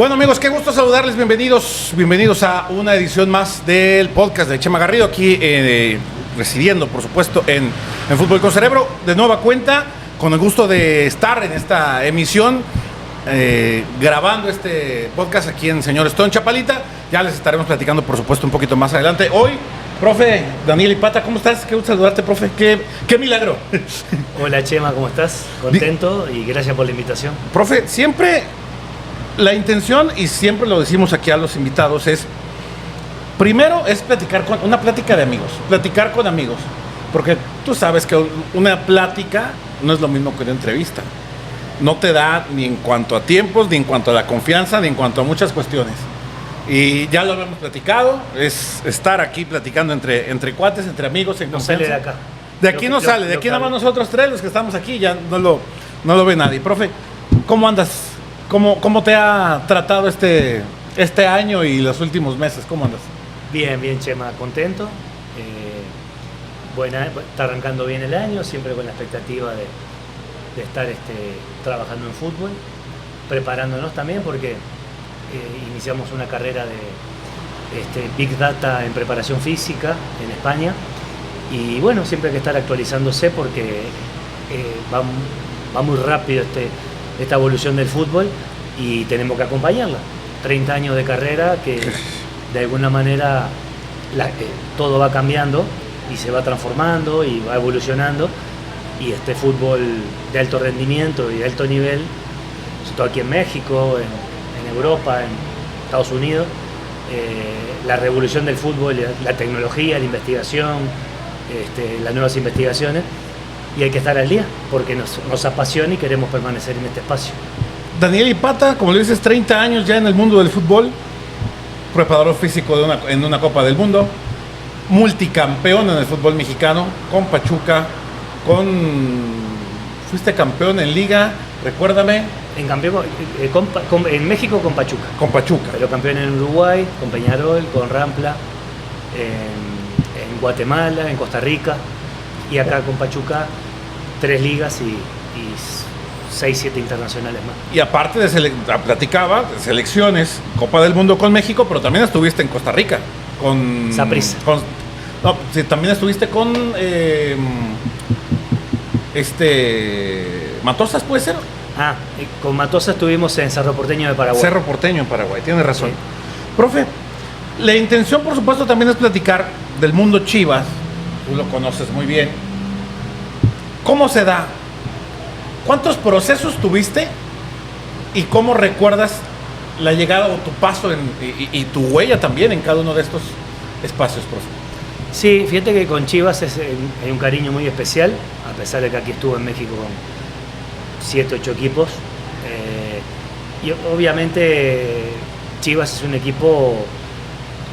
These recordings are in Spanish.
Bueno, amigos, qué gusto saludarles. Bienvenidos a una edición más del podcast de Chema Garrido, aquí residiendo, por supuesto, en Fútbol con Cerebro. De nueva cuenta, con el gusto de estar en esta emisión, grabando este podcast aquí en Señor Stone Chapalita. Ya les estaremos platicando, por supuesto, un poquito más adelante. Hoy, profe Daniel Ipata, ¿cómo estás? Qué gusto saludarte, profe. Qué milagro. Hola, Chema, ¿cómo estás? Contento y gracias por la invitación. Profe, siempre la intención, y siempre lo decimos aquí a los invitados, es primero es una plática de amigos, platicar con amigos, porque tú sabes que una plática no es lo mismo que una entrevista. No te da ni en cuanto a tiempos, ni en cuanto a la confianza, ni en cuanto a muchas cuestiones. Y ya lo habíamos platicado, es estar aquí platicando entre cuates, entre amigos, en confianza. No sale de acá. De aquí no sale, de aquí nada más nosotros tres, los que estamos aquí, ya no lo ve nadie. Profe, ¿cómo andas? ¿Cómo te ha tratado este año y los últimos meses? ¿Cómo andas? Bien, Chema, contento. Está arrancando bien el año, siempre con la expectativa de estar trabajando en fútbol, preparándonos también porque iniciamos una carrera de Big Data en preparación física en España y bueno, siempre hay que estar actualizándose porque va muy rápido esta evolución del fútbol y tenemos que acompañarla. 30 años de carrera que de alguna manera todo va cambiando y se va transformando y va evolucionando, y este fútbol de alto rendimiento y de alto nivel, sobre todo aquí en México, en Europa, en Estados Unidos, la revolución del fútbol, la tecnología, la investigación, las nuevas investigaciones, y hay que estar al día porque nos apasiona y queremos permanecer en este espacio. Daniel Ipata, como le dices, 30 años ya en el mundo del fútbol, preparador físico en una Copa del Mundo, multicampeón en el fútbol mexicano, con Pachuca, fuiste campeón en Liga, recuérdame. En México con Pachuca. Con Pachuca. Pero campeón en Uruguay, con Peñarol, con Rampla, en Guatemala, en Costa Rica, y acá con Pachuca 3 ligas y 6-7 internacionales más. Y aparte platicaba de selecciones, Copa del Mundo con México, pero también estuviste en Costa Rica con Saprissa. También estuviste con Matosas, ¿puede ser? Con Matosas estuvimos en Cerro Porteño de Paraguay. Cerro Porteño en Paraguay, tienes razón. Sí. Profe, la intención, por supuesto, también es platicar del mundo Chivas. Tú lo conoces muy bien. ¿Cómo se da? ¿Cuántos procesos tuviste? ¿Y cómo recuerdas la llegada o tu paso y tu huella también en cada uno de estos espacios, profe? Sí, fíjate que con Chivas hay un cariño muy especial, a pesar de que aquí estuve en México con 7-8 equipos. Y obviamente Chivas es un equipo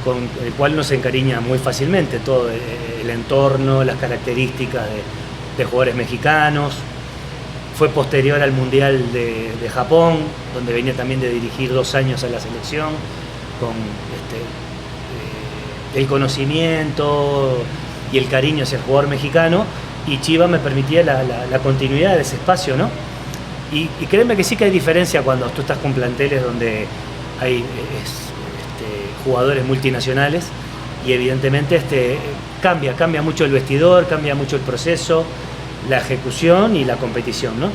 con el cual uno se encariña muy fácilmente, todo el entorno, las características de jugadores mexicanos. Fue posterior al Mundial de Japón, donde venía también de dirigir 2 años a la selección, con el conocimiento y el cariño hacia el jugador mexicano, y Chivas me permitía la continuidad de ese espacio, ¿no? Y créeme que sí que hay diferencia cuando tú estás con planteles donde hay jugadores multinacionales, y evidentemente cambia mucho el vestidor, cambia mucho el proceso, la ejecución y la competición, ¿no?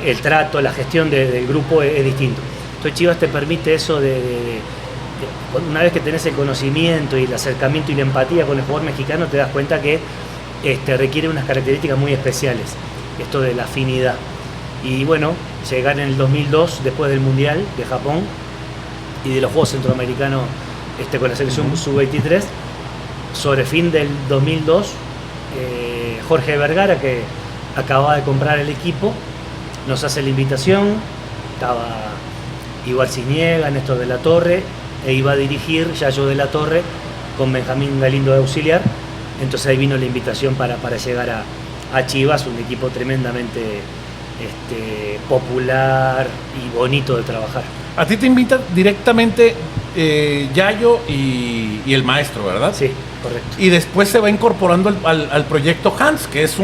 El trato, la gestión del grupo es distinto. Entonces Chivas te permite eso una vez que tenés el conocimiento y el acercamiento y la empatía con el jugador mexicano, te das cuenta que requiere unas características muy especiales, esto de la afinidad. Y bueno, llegar en el 2002, después del Mundial de Japón y de los Juegos Centroamericanos con la selección sub-23, sobre fin del 2002, Jorge Vergara, que acababa de comprar el equipo, nos hace la invitación. Estaba Igual Cisniega, Néstor de la Torre, e iba a dirigir Yayo de la Torre con Benjamín Galindo de auxiliar. Entonces ahí vino la invitación para llegar a Chivas, un equipo tremendamente popular y bonito de trabajar. A ti te invitan directamente Yayo y el maestro, ¿verdad? Sí, correcto. Y después se va incorporando al proyecto Hans, que es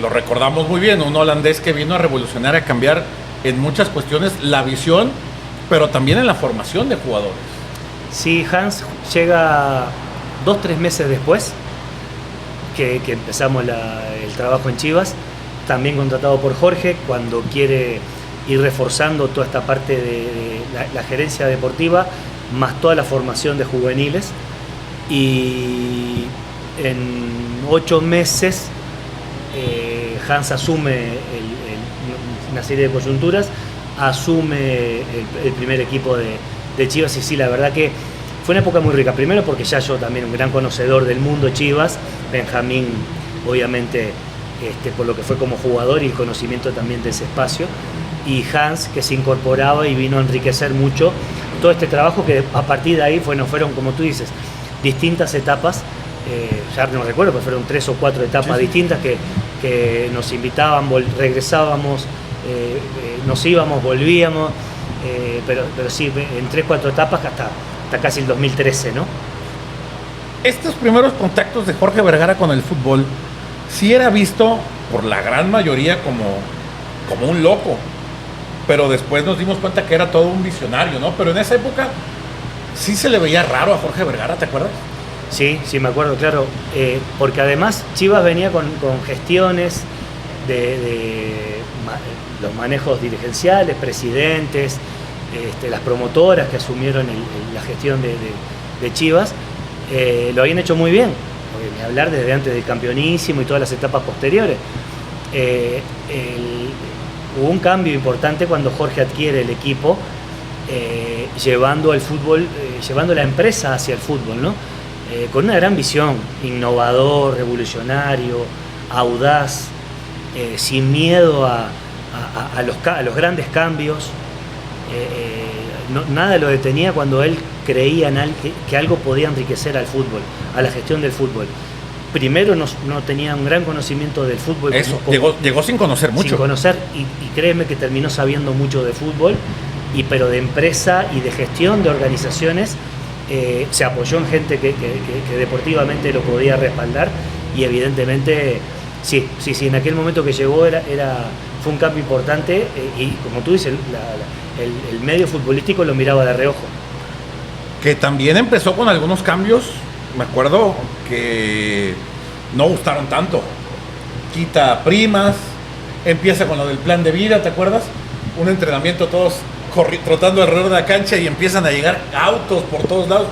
lo recordamos muy bien, un holandés que vino a revolucionar, a cambiar en muchas cuestiones la visión pero también en la formación de jugadores. Sí, Hans llega 2-3 meses después que empezamos el trabajo en Chivas, también contratado por Jorge, cuando quiere ir reforzando toda esta parte de la gerencia deportiva, más toda la formación de juveniles. Y en 8 meses Hans asume una serie de coyunturas, asume el primer equipo de Chivas, y sí, la verdad que fue una época muy rica. Primero porque ya yo también un gran conocedor del mundo Chivas, Benjamín obviamente por lo que fue como jugador y el conocimiento también de ese espacio, y Hans, que se incorporaba y vino a enriquecer mucho todo este trabajo, que a partir de ahí fueron, como tú dices, distintas etapas. Ya no recuerdo, pero fueron 3 o 4 etapas distintas que nos invitaban, regresábamos, nos íbamos, volvíamos, pero sí, en 3 o 4 etapas hasta casi el 2013, ¿no? Estos primeros contactos de Jorge Vergara con el fútbol sí era visto por la gran mayoría como un loco, pero después nos dimos cuenta que era todo un visionario, ¿no? Pero en esa época sí se le veía raro a Jorge Vergara, ¿te acuerdas? Sí, me acuerdo, claro, porque además Chivas venía con gestiones de los manejos dirigenciales, presidentes, las promotoras que asumieron la gestión de Chivas, lo habían hecho muy bien, ni hablar desde antes del campeonísimo y todas las etapas posteriores. Hubo un cambio importante cuando Jorge adquiere el equipo, llevando el fútbol, llevando la empresa hacia el fútbol, ¿no? Con una gran visión, innovador, revolucionario, audaz, sin miedo a los grandes cambios. Nada lo detenía cuando él creía que algo podía enriquecer al fútbol, a la gestión del fútbol. Primero no tenía un gran conocimiento del fútbol. Eso, llegó sin conocer mucho. Sin conocer, y créeme que terminó sabiendo mucho de fútbol, pero de empresa y de gestión de organizaciones. Se apoyó en gente que deportivamente lo podía respaldar, y evidentemente sí, en aquel momento que llegó fue un cambio importante, y como tú dices, el medio futbolístico lo miraba de reojo. Que también empezó con algunos cambios, me acuerdo que no gustaron tanto. Quita primas, empieza con lo del plan de vida, ¿te acuerdas? Un entrenamiento todos trotando alrededor de la cancha y empiezan a llegar autos por todos lados.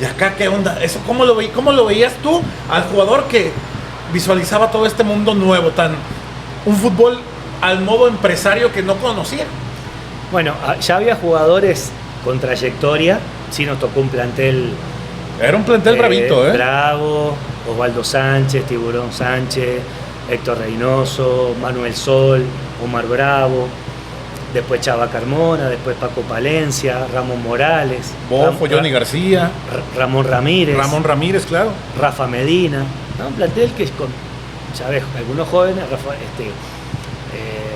¿Y acá qué onda? ¿Eso cómo lo veías tú al jugador que visualizaba todo este mundo nuevo, un fútbol al modo empresario que no conocía? Bueno, ya había jugadores con trayectoria, sí nos tocó un plantel. Era un plantel bravito, Bravo, Osvaldo Sánchez, Tiburón Sánchez, Héctor Reynoso, Manuel Sol, Omar Bravo, después Chava Carmona, después Paco Palencia, Ramón Morales, Bofo, Johnny García, Ramón Ramírez, claro, Rafa Medina, ¿no? Un plantel que es con, ya ves, algunos jóvenes,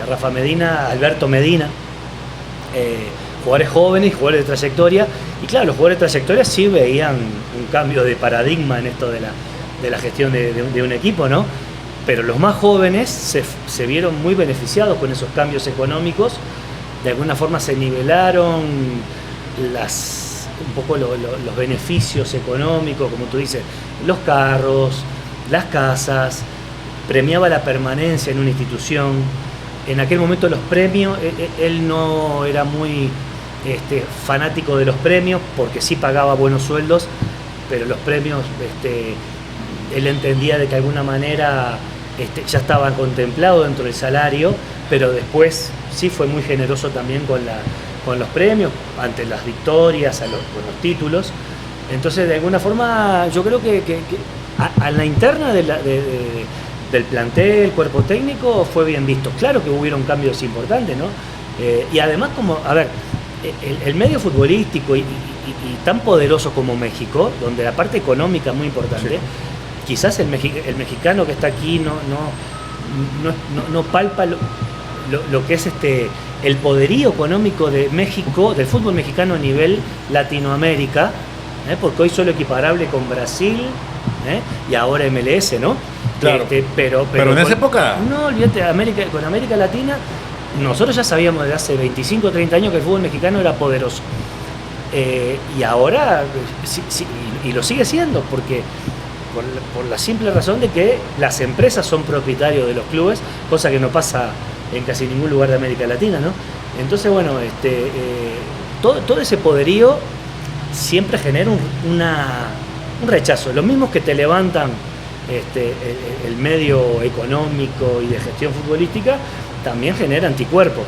Rafa Medina, Alberto Medina, jugadores jóvenes, jugadores de trayectoria, y claro, los jugadores de trayectoria sí veían un cambio de paradigma en esto de la gestión de un equipo, ¿no? Pero los más jóvenes se vieron muy beneficiados con esos cambios económicos. De alguna forma se nivelaron un poco los beneficios económicos, como tú dices, los carros, las casas, premiaba la permanencia en una institución. En aquel momento los premios, él no era muy fanático de los premios, porque sí pagaba buenos sueldos, pero los premios, él entendía de que de alguna manera ya estaban contemplados dentro del salario, pero después sí fue muy generoso también con los premios, ante las victorias, con los títulos. Entonces, de alguna forma, yo creo que a la interna del plantel, el cuerpo técnico, fue bien visto. Claro que hubieron cambios importantes, ¿no? Y además, el medio futbolístico y tan poderoso como México, donde la parte económica es muy importante, sí. Quizás el mexicano que está aquí no palpa lo que es el poderío económico de México, del fútbol mexicano a nivel Latinoamérica, porque hoy solo equiparable con Brasil, y ahora MLS, ¿no? Claro. Pero en esa época. No, olvídate, con América Latina nosotros ya sabíamos desde hace 25 o 30 años que el fútbol mexicano era poderoso. Y ahora, y lo sigue siendo, porque por la simple razón de que las empresas son propietarios de los clubes, cosa que no pasa en casi ningún lugar de América Latina, ¿no? Entonces, bueno, todo ese poderío siempre genera un rechazo. Los mismos que te levantan el medio económico y de gestión futbolística también genera anticuerpos.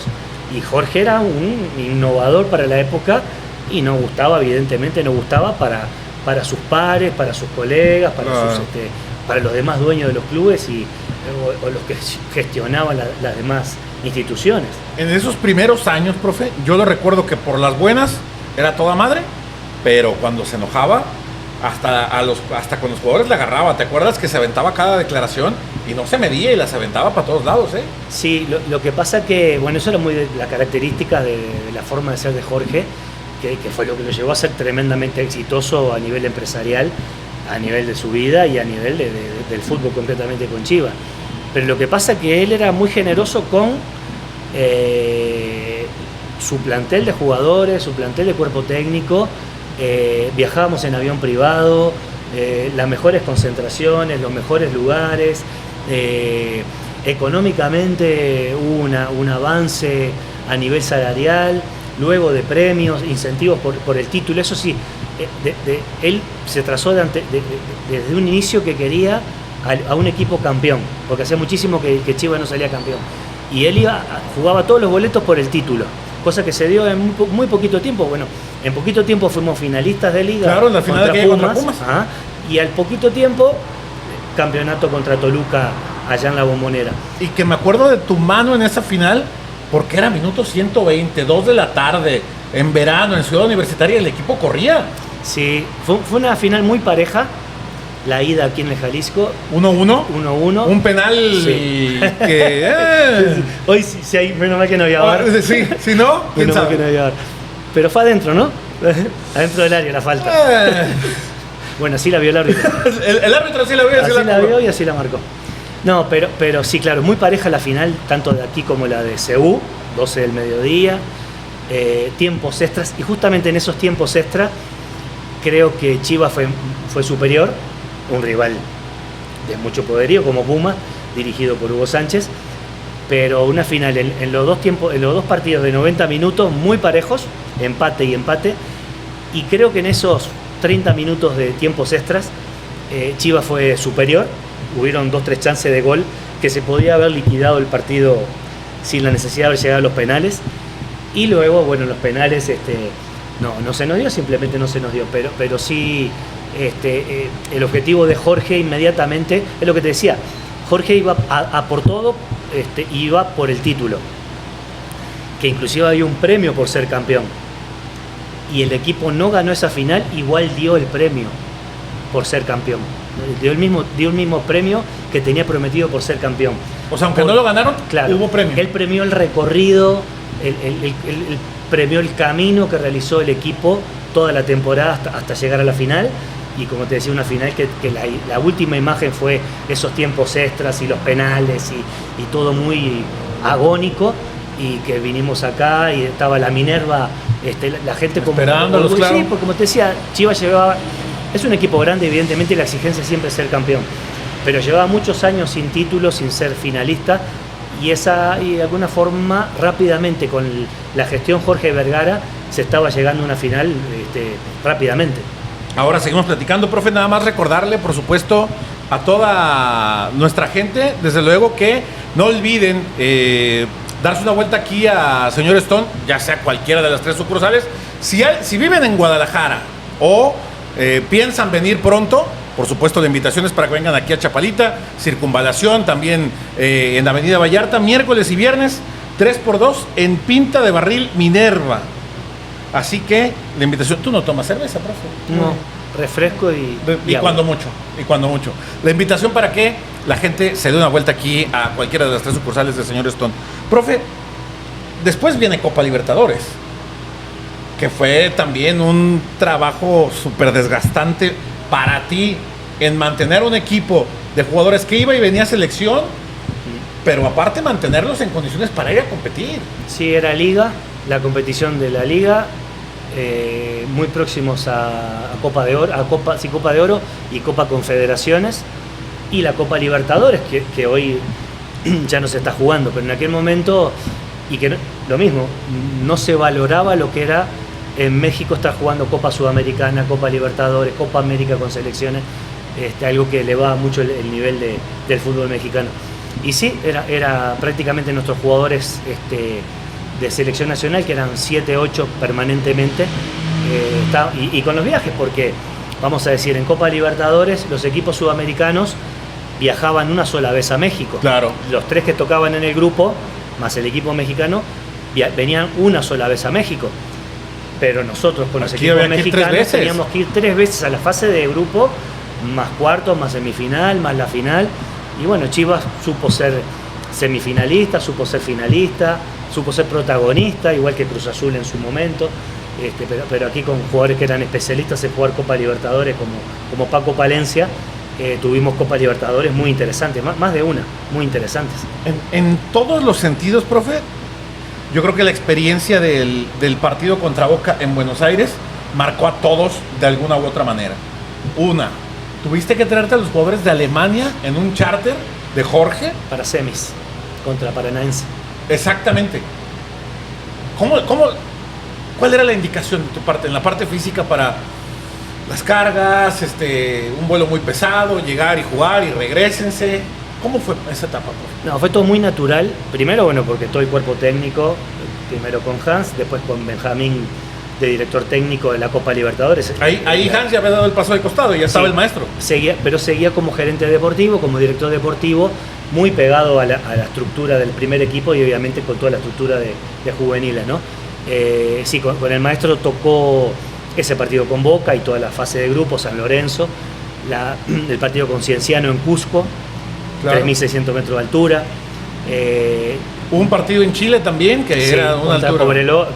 Y Jorge era un innovador para la época y no gustaba, evidentemente, no gustaba para sus pares, para sus colegas, para los demás dueños de los clubes o los que gestionaban las demás instituciones. En esos primeros años, profe, yo lo recuerdo que por las buenas era toda madre, pero cuando se enojaba, hasta con los jugadores la agarraba. ¿Te acuerdas que se aventaba cada declaración y no se medía y las aventaba para todos lados? Sí, lo que pasa que, bueno, eso era muy de la característica de la forma de ser de Jorge, que fue lo que lo llevó a ser tremendamente exitoso a nivel empresarial, a nivel de su vida y a nivel del fútbol, concretamente con Chivas. Pero lo que pasa es que él era muy generoso con su plantel de jugadores, su plantel de cuerpo técnico. Viajábamos en avión privado, las mejores concentraciones, los mejores lugares. Económicamente hubo un avance a nivel salarial, luego de premios, incentivos por el título. Eso sí, él se trazó desde un inicio que quería a un equipo campeón, porque hacía muchísimo que Chivas no salía campeón. Y él jugaba todos los boletos por el título, cosa que se dio en muy poquito tiempo. Bueno, en poquito tiempo fuimos finalistas de Liga, claro, en la final contra Pumas. Y al poquito tiempo, campeonato contra Toluca allá en la Bombonera. Y que me acuerdo de tu mano en esa final, porque era minuto 120, 2 de la tarde, en verano, en Ciudad Universitaria, el equipo corría. Sí, fue una final muy pareja. La ida aquí en el Jalisco. 1-1. 1-1. Un penal sí. Que... Hoy sí hay, menos mal que no había VAR. Sí, si no, menos mal que no había VAR. Pero fue adentro, ¿no? Adentro del área la falta. Bueno, así la vio el árbitro. El árbitro sí la vio. Así la vio y así la marcó. No, pero sí, claro, muy pareja la final, tanto de aquí como la de CU, 12 del mediodía, tiempos extras. Y justamente en esos tiempos extras, creo que Chivas fue superior. Un rival de mucho poderío como Puma, dirigido por Hugo Sánchez, pero una final en los dos partidos de 90 minutos muy parejos, empate y empate, y creo que en esos 30 minutos de tiempos extras Chivas fue superior. Hubieron 2-3 chances de gol que se podía haber liquidado el partido sin la necesidad de llegar a los penales, y luego, bueno, los penales no se nos dio, simplemente no se nos dio, pero sí. El objetivo de Jorge inmediatamente es lo que te decía. Jorge iba a por todo, iba por el título, que inclusive había un premio por ser campeón, y el equipo no ganó esa final, igual dio el premio por ser campeón, dio el mismo premio que tenía prometido por ser campeón. O sea, aunque no lo ganaron, claro, hubo premio. Él premió el recorrido, premió el camino que realizó el equipo toda la temporada hasta llegar a la final. Y como te decía, una final que la última imagen fue esos tiempos extras y los penales y todo muy agónico, y que vinimos acá y estaba la Minerva, la gente esperándolos, claro. Sí, porque como te decía, Chivas es un equipo grande, evidentemente la exigencia siempre es ser campeón, pero llevaba muchos años sin título, sin ser finalista, y de alguna forma rápidamente con la gestión Jorge Vergara se estaba llegando a una final rápidamente. Ahora seguimos platicando, profe, nada más recordarle, por supuesto, a toda nuestra gente, desde luego que no olviden darse una vuelta aquí a Señor Stone, ya sea cualquiera de las 3 sucursales. Si viven en Guadalajara o piensan venir pronto, por supuesto la invitación es para que vengan aquí a Chapalita, Circunvalación, también en la Avenida Vallarta, miércoles y viernes, 3x2 en Pinta de Barril Minerva. Así que la invitación, tú no tomas cerveza, profe. No, refresco y cuando mucho. La invitación para que la gente se dé una vuelta aquí a cualquiera de las 3 sucursales del Señor Stone. Profe, después viene Copa Libertadores, que fue también un trabajo súper desgastante para ti en mantener un equipo de jugadores que iba y venía a selección pero aparte mantenerlos en condiciones para ir a competir. Sí, era liga, la competición de la liga, muy próximos a Copa de Oro, Copa de Oro y Copa Confederaciones, y la Copa Libertadores, que hoy ya no se está jugando, pero en aquel momento, y que lo mismo, no se valoraba lo que era en México estar jugando Copa Sudamericana, Copa Libertadores, Copa América con selecciones, algo que elevaba mucho el nivel del fútbol mexicano. Y sí, era prácticamente nuestros jugadores de selección nacional, que eran 7, 8 permanentemente, y con los viajes, porque vamos a decir, en Copa Libertadores los equipos sudamericanos viajaban una sola vez a México. Claro. Los 3 que tocaban en el grupo, más el equipo mexicano, venían una sola vez a México. Pero nosotros con los equipos mexicanos teníamos que ir 3 veces a la fase de grupo, más cuartos, más semifinal, más la final. Y bueno, Chivas supo ser semifinalista, supo ser finalista, supo ser protagonista, igual que Cruz Azul en su momento. Pero aquí con jugadores que eran especialistas en jugar Copa Libertadores, como Paco Palencia, tuvimos Copa Libertadores muy interesantes, más de una, muy interesantes. En todos los sentidos, profe, yo creo que la experiencia del partido contra Boca en Buenos Aires marcó a todos de alguna u otra manera. Una, tuviste que traerte a los jugadores de Alemania en un charter de Jorge. Para semis, contra Paranaense. Exactamente. ¿Cuál era la indicación de tu parte, en la parte física, para las cargas, un vuelo muy pesado, llegar y jugar y regrésense? ¿Cómo fue esa etapa, profe? No, fue todo muy natural. Primero, bueno, porque todo el cuerpo técnico, primero con Hans, después con Benjamín, de director técnico de la Copa Libertadores. Ahí Hans ya había dado el paso de costado, ya estaba el maestro. Pero seguía como gerente deportivo, como director deportivo, muy pegado a la estructura del primer equipo y obviamente con toda la estructura de juveniles, ¿no? Sí, con el maestro tocó ese partido con Boca y toda la fase de grupo, San Lorenzo, el partido con Cienciano en Cusco, claro. 3.600 metros de altura. Hubo un partido en Chile también, que sí, era una altura. Cobreloa,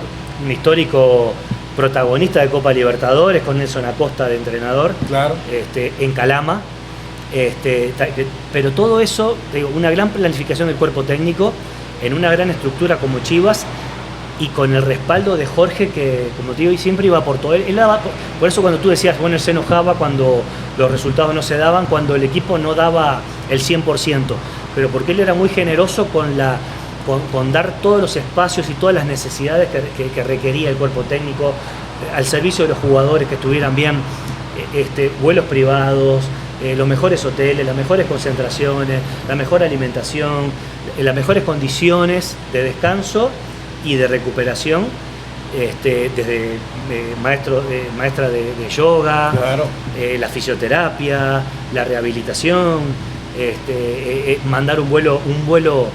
un histórico protagonista de Copa Libertadores, con Nelson Acosta de entrenador, claro. En Calama. Pero todo eso, digo, una gran planificación del cuerpo técnico, en una gran estructura como Chivas, y con el respaldo de Jorge, que como te digo, y siempre iba por todo. Él daba, por eso cuando tú decías, bueno, él se enojaba cuando los resultados no se daban, cuando el equipo no daba el 100%, pero porque él era muy generoso con dar todos los espacios y todas las necesidades que requería el cuerpo técnico, al servicio de los jugadores, que estuvieran bien, vuelos privados, los mejores hoteles, las mejores concentraciones, la mejor alimentación, las mejores condiciones de descanso y de recuperación, desde maestra de yoga, claro. La fisioterapia, la rehabilitación, mandar un vuelo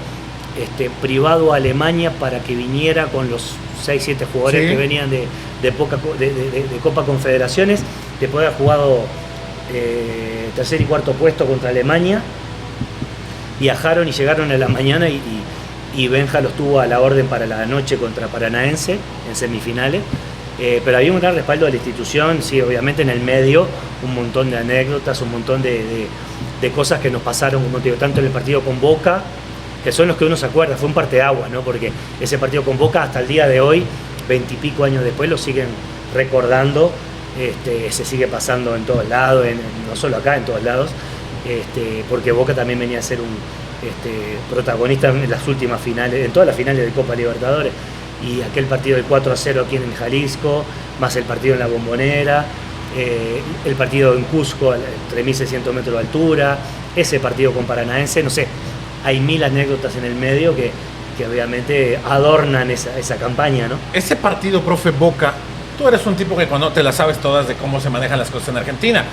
privado a Alemania para que viniera con los 6-7 jugadores, sí, que venían de Copa Confederaciones, después de haber jugado tercer y cuarto puesto contra Alemania. Viajaron y llegaron a la mañana y Benja los tuvo a la orden para la noche contra Paranaense en semifinales, pero había un gran respaldo de la institución, sí, obviamente en el medio un montón de anécdotas, un montón de cosas que nos pasaron, como te digo, tanto en el partido con Boca, que son los que uno se acuerda, fue un parteaguas, ¿no? Porque ese partido con Boca hasta el día de hoy, 20 y pico años después, lo siguen recordando, se sigue pasando en todos lados, no solo acá, en todos lados, porque Boca también venía a ser un protagonista en las últimas finales, en todas las finales de Copa Libertadores, y aquel partido del 4-0 aquí en Jalisco, más el partido en la Bombonera, el partido en Cusco a 3.600 metros de altura, ese partido con Paranaense, no sé, hay 1000 anécdotas en el medio que obviamente adornan esa campaña, ¿no? Ese partido, profe, Boca, tú eres un tipo que cuando te las sabes todas de cómo se manejan las cosas en Argentina.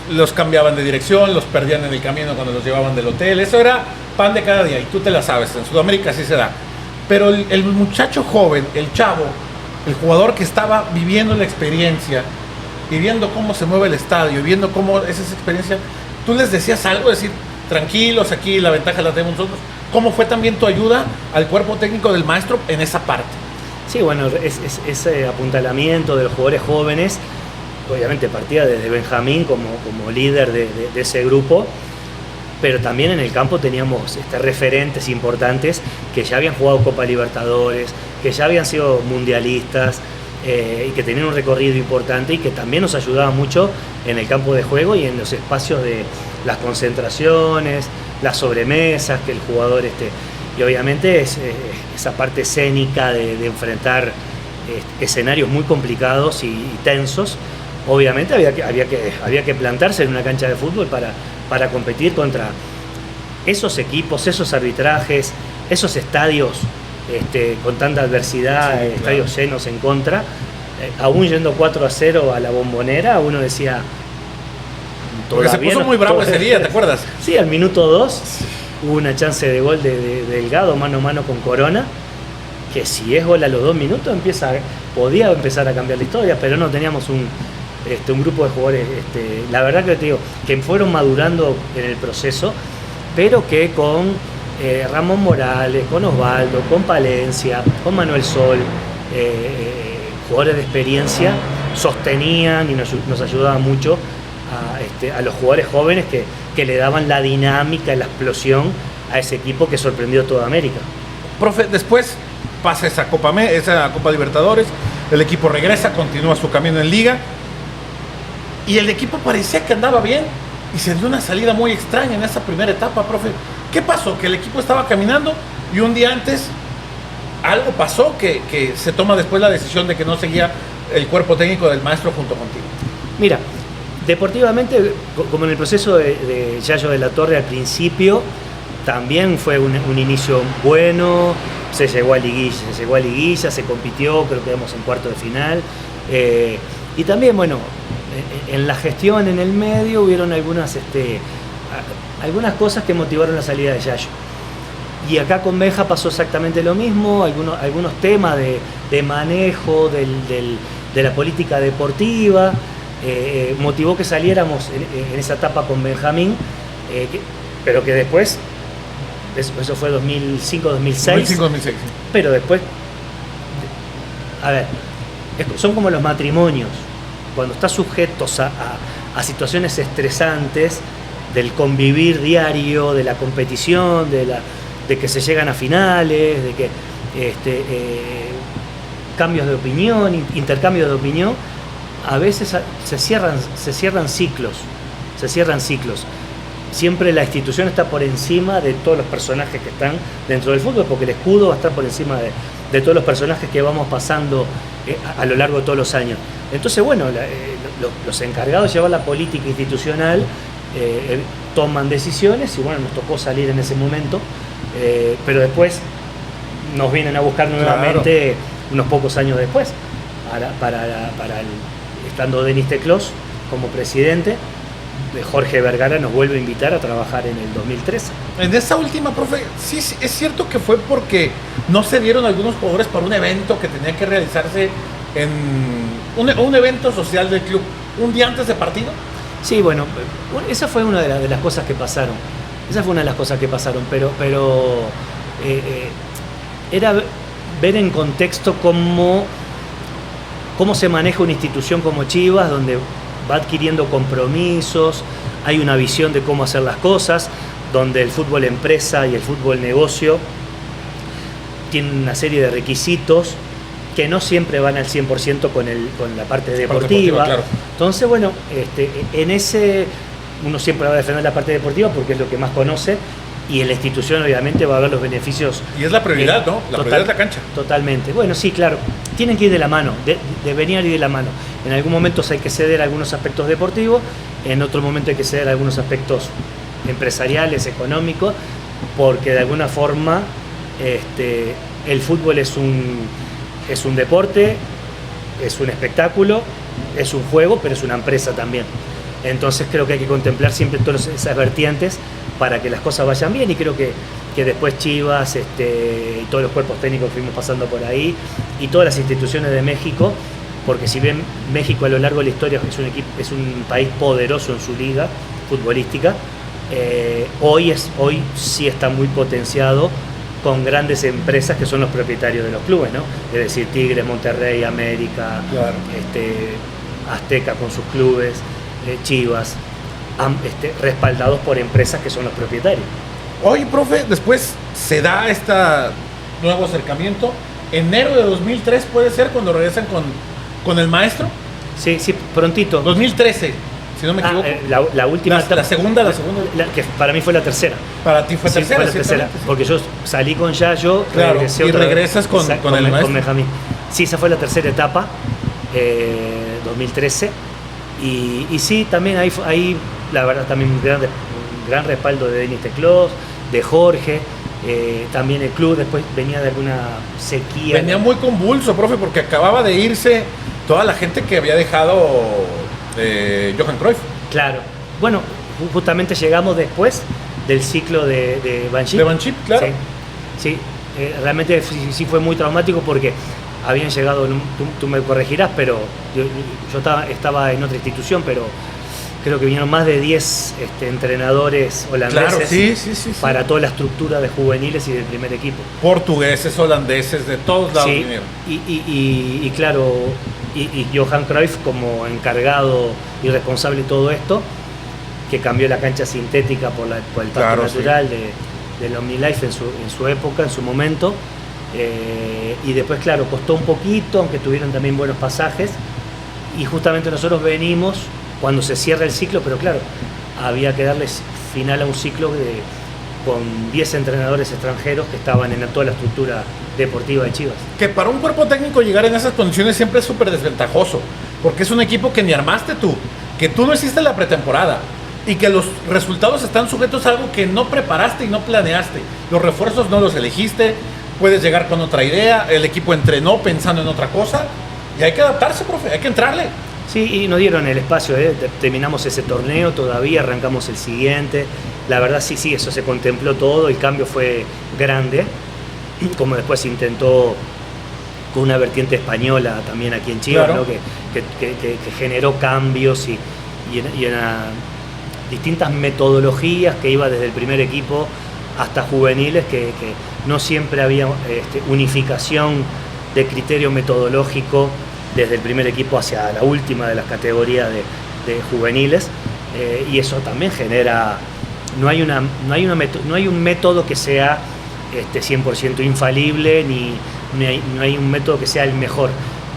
Los cambiaban de dirección, los perdían en el camino cuando los llevaban del hotel. Eso era pan de cada día y tú te la sabes. En Sudamérica así se da. Pero el muchacho joven, el chavo, el jugador que estaba viviendo la experiencia y viendo cómo se mueve el estadio y viendo cómo es esa experiencia, tú les decías algo, decir, tranquilos, aquí la ventaja la tenemos nosotros. ¿Cómo fue también tu ayuda al cuerpo técnico del maestro en esa parte? Sí, bueno, ese apuntalamiento de los jugadores jóvenes, obviamente partía desde Benjamín como líder de ese grupo, pero también en el campo teníamos referentes importantes que ya habían jugado Copa Libertadores, que ya habían sido mundialistas, y que tenían un recorrido importante y que también nos ayudaba mucho en el campo de juego y en los espacios de las concentraciones, las sobremesas que el jugador y obviamente esa parte escénica de enfrentar escenarios muy complicados y tensos. Obviamente había que plantarse en una cancha de fútbol para competir contra esos equipos, esos arbitrajes, esos estadios con tanta adversidad, sí, estadios claro, llenos en contra. Aún yendo 4-0 a la Bombonera, uno decía... Porque se puso muy bravo ese día, ¿te acuerdas? Sí, al minuto 2 hubo una chance de gol de Delgado mano a mano con Corona, que si es gol a los 2 minutos podía empezar a cambiar la historia, pero no, teníamos un grupo de jugadores, la verdad que te digo, que fueron madurando en el proceso, pero que con Ramón Morales, con Osvaldo, con Palencia, con Manuel Sol, jugadores de experiencia, sostenían y nos ayudaban mucho a los jugadores jóvenes que le daban la dinámica, la explosión a ese equipo que sorprendió toda América. Profe, después pasa esa Copa Libertadores, el equipo regresa, continúa su camino en Liga y el equipo parecía que andaba bien y se dio una salida muy extraña en esa primera etapa, profe. ¿Qué pasó? Que el equipo estaba caminando y un día antes algo pasó que se toma después la decisión de que no seguía el cuerpo técnico del maestro junto contigo. Mira, deportivamente, como en el proceso de Yayo de la Torre al principio, también fue un inicio bueno, se llegó a liguilla, se compitió, creo que quedamos en cuarto de final. Y también, bueno, en la gestión en el medio hubieron algunas cosas que motivaron la salida de Yayo. Y acá con Benja pasó exactamente lo mismo, algunos temas de manejo de la política deportiva, motivó que saliéramos en esa etapa con Benjamín, pero que después, eso fue 2005-2006, pero después, a ver, son como los matrimonios, cuando estás sujetos a situaciones estresantes, del convivir diario, de la competición, de que se llegan a finales, de que cambios de opinión, intercambios de opinión, a veces se cierran ciclos. Siempre la institución está por encima de todos los personajes que están dentro del fútbol, porque el escudo va a estar por encima de todos los personajes que vamos pasando a lo largo de todos los años. Entonces, bueno, los encargados de llevar la política institucional toman decisiones y bueno, nos tocó salir en ese momento, pero después nos vienen a buscar nuevamente, claro, unos pocos años después, estando Denis Teclós como presidente. Jorge Vergara nos vuelve a invitar a trabajar en el 2013. En esa última, profe, sí es cierto que fue porque no se dieron algunos jugadores para un evento que tenía que realizarse en un evento social del club un día antes de partido. Sí, bueno, esa fue una de las cosas que pasaron. Pero era ver en contexto cómo se maneja una institución como Chivas, donde va adquiriendo compromisos, hay una visión de cómo hacer las cosas, donde el fútbol empresa y el fútbol negocio tienen una serie de requisitos que no siempre van al 100% con la parte deportiva. Claro. Entonces, bueno, en ese uno siempre va a defender la parte deportiva porque es lo que más conoce y en la institución obviamente va a ver los beneficios. Y es la prioridad, ¿no? La prioridad es la cancha. Totalmente. Bueno, sí, claro. Tienen que ir de la mano, deberían ir de la mano. En algún momento hay que ceder algunos aspectos deportivos, en otro momento hay que ceder algunos aspectos empresariales, económicos, porque de alguna forma el fútbol es un deporte, es un espectáculo, es un juego, pero es una empresa también. Entonces creo que hay que contemplar siempre todas esas vertientes para que las cosas vayan bien y creo que después Chivas y todos los cuerpos técnicos que fuimos pasando por ahí y todas las instituciones de México, porque si bien México a lo largo de la historia es un país poderoso en su liga futbolística, hoy sí está muy potenciado con grandes empresas que son los propietarios de los clubes, ¿no? Es decir, Tigres, Monterrey, América, claro, Azteca con sus clubes, Chivas. respaldados por empresas que son los propietarios. Oye, profe, después se da este nuevo acercamiento. Enero de 2003 puede ser cuando regresan con el maestro. Sí, prontito. 2013, si no me equivoco. La última. La segunda. Que para mí fue la tercera. Para ti fue Sí, tercera, fue la tercera. sí. Porque yo salí con Yayo, Claro, regresé y otra vez, regresas con el maestro. Con Benjamín. Sí, esa fue la tercera etapa, 2013. Y sí, también ahí la verdad, también un gran respaldo de Denis Teclós, de Jorge. También el club después venía de alguna sequía. Venía muy convulso, profe, porque acababa de irse toda la gente que había dejado Johan Cruyff. Claro. Bueno, justamente llegamos después del ciclo de Van Schip. De Van Schip, claro. Sí, realmente sí fue muy traumático porque habían llegado, tú me corregirás, pero yo estaba en otra institución, pero creo que vinieron más de 10 entrenadores holandeses, claro, sí. para toda la estructura de juveniles y del primer equipo. Portugueses, holandeses, de todos lados Sí, vinieron. y claro, y Johan Cruyff como encargado y responsable de todo esto, que cambió la cancha sintética por el pasto natural del OmniLife en su época, en su momento. Y después, claro, costó un poquito, aunque tuvieron también buenos pasajes. Y justamente nosotros venimos cuando se cierra el ciclo, pero claro, había que darle final a un ciclo con 10 entrenadores extranjeros que estaban en toda la estructura deportiva de Chivas. Que para un cuerpo técnico llegar en esas condiciones siempre es súper desventajoso, porque es un equipo que ni armaste tú, que tú no hiciste la pretemporada y que los resultados están sujetos a algo que no preparaste y no planeaste. Los refuerzos no los elegiste, puedes llegar con otra idea, el equipo entrenó pensando en otra cosa y hay que adaptarse, profe, hay que entrarle. Sí, y nos dieron el espacio, terminamos ese torneo, todavía arrancamos el siguiente. La verdad sí, eso se contempló todo, el cambio fue grande, como después se intentó con una vertiente española también aquí en Chivas, claro, ¿no? que generó cambios y en distintas metodologías que iba desde el primer equipo hasta juveniles, que no siempre había unificación de criterio metodológico desde el primer equipo hacia la última de las categorías de juveniles, y eso también genera, no hay un método que sea 100% infalible, ni no hay un método que sea el mejor,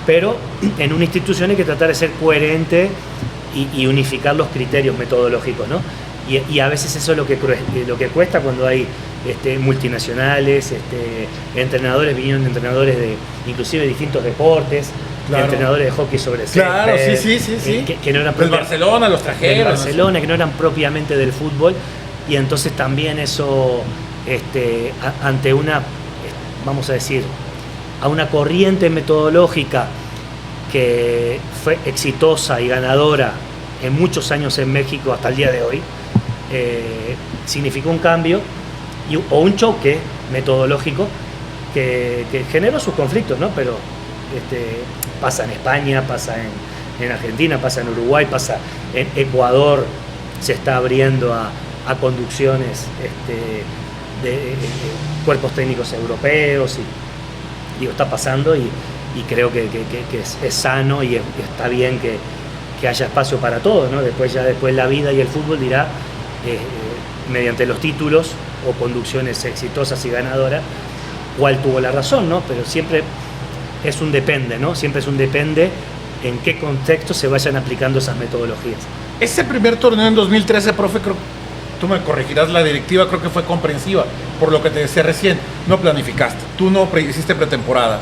pero en una institución hay que tratar de ser coherente y unificar los criterios metodológicos, ¿no? Y a veces eso es lo que cuesta cuando hay multinacionales, entrenadores, vinieron de entrenadores de inclusive distintos deportes, claro, entrenadores de hockey sobre césped. Claro, sí. Que no eran del Barcelona, los trajeron. Del Barcelona, que no eran propiamente del fútbol, y entonces también eso, ante una, vamos a decir, a una corriente metodológica que fue exitosa y ganadora en muchos años en México hasta el día de hoy, significó un cambio o un choque metodológico que generó sus conflictos, ¿no? Pero pasa en España, pasa en Argentina, pasa en Uruguay, pasa en Ecuador, se está abriendo a conducciones de cuerpos técnicos europeos, y digo, está pasando, y creo que es sano y está bien que haya espacio para todo, ¿no? Después la vida y el fútbol dirá, mediante los títulos o conducciones exitosas y ganadoras, cuál tuvo la razón, ¿no? Pero siempre es un depende, ¿no? Siempre es un depende en qué contexto se vayan aplicando esas metodologías. Ese primer torneo en 2013, profe, creo, tú me corregirás, la directiva creo que fue comprensiva, por lo que te decía recién, no planificaste, tú no hiciste pretemporada,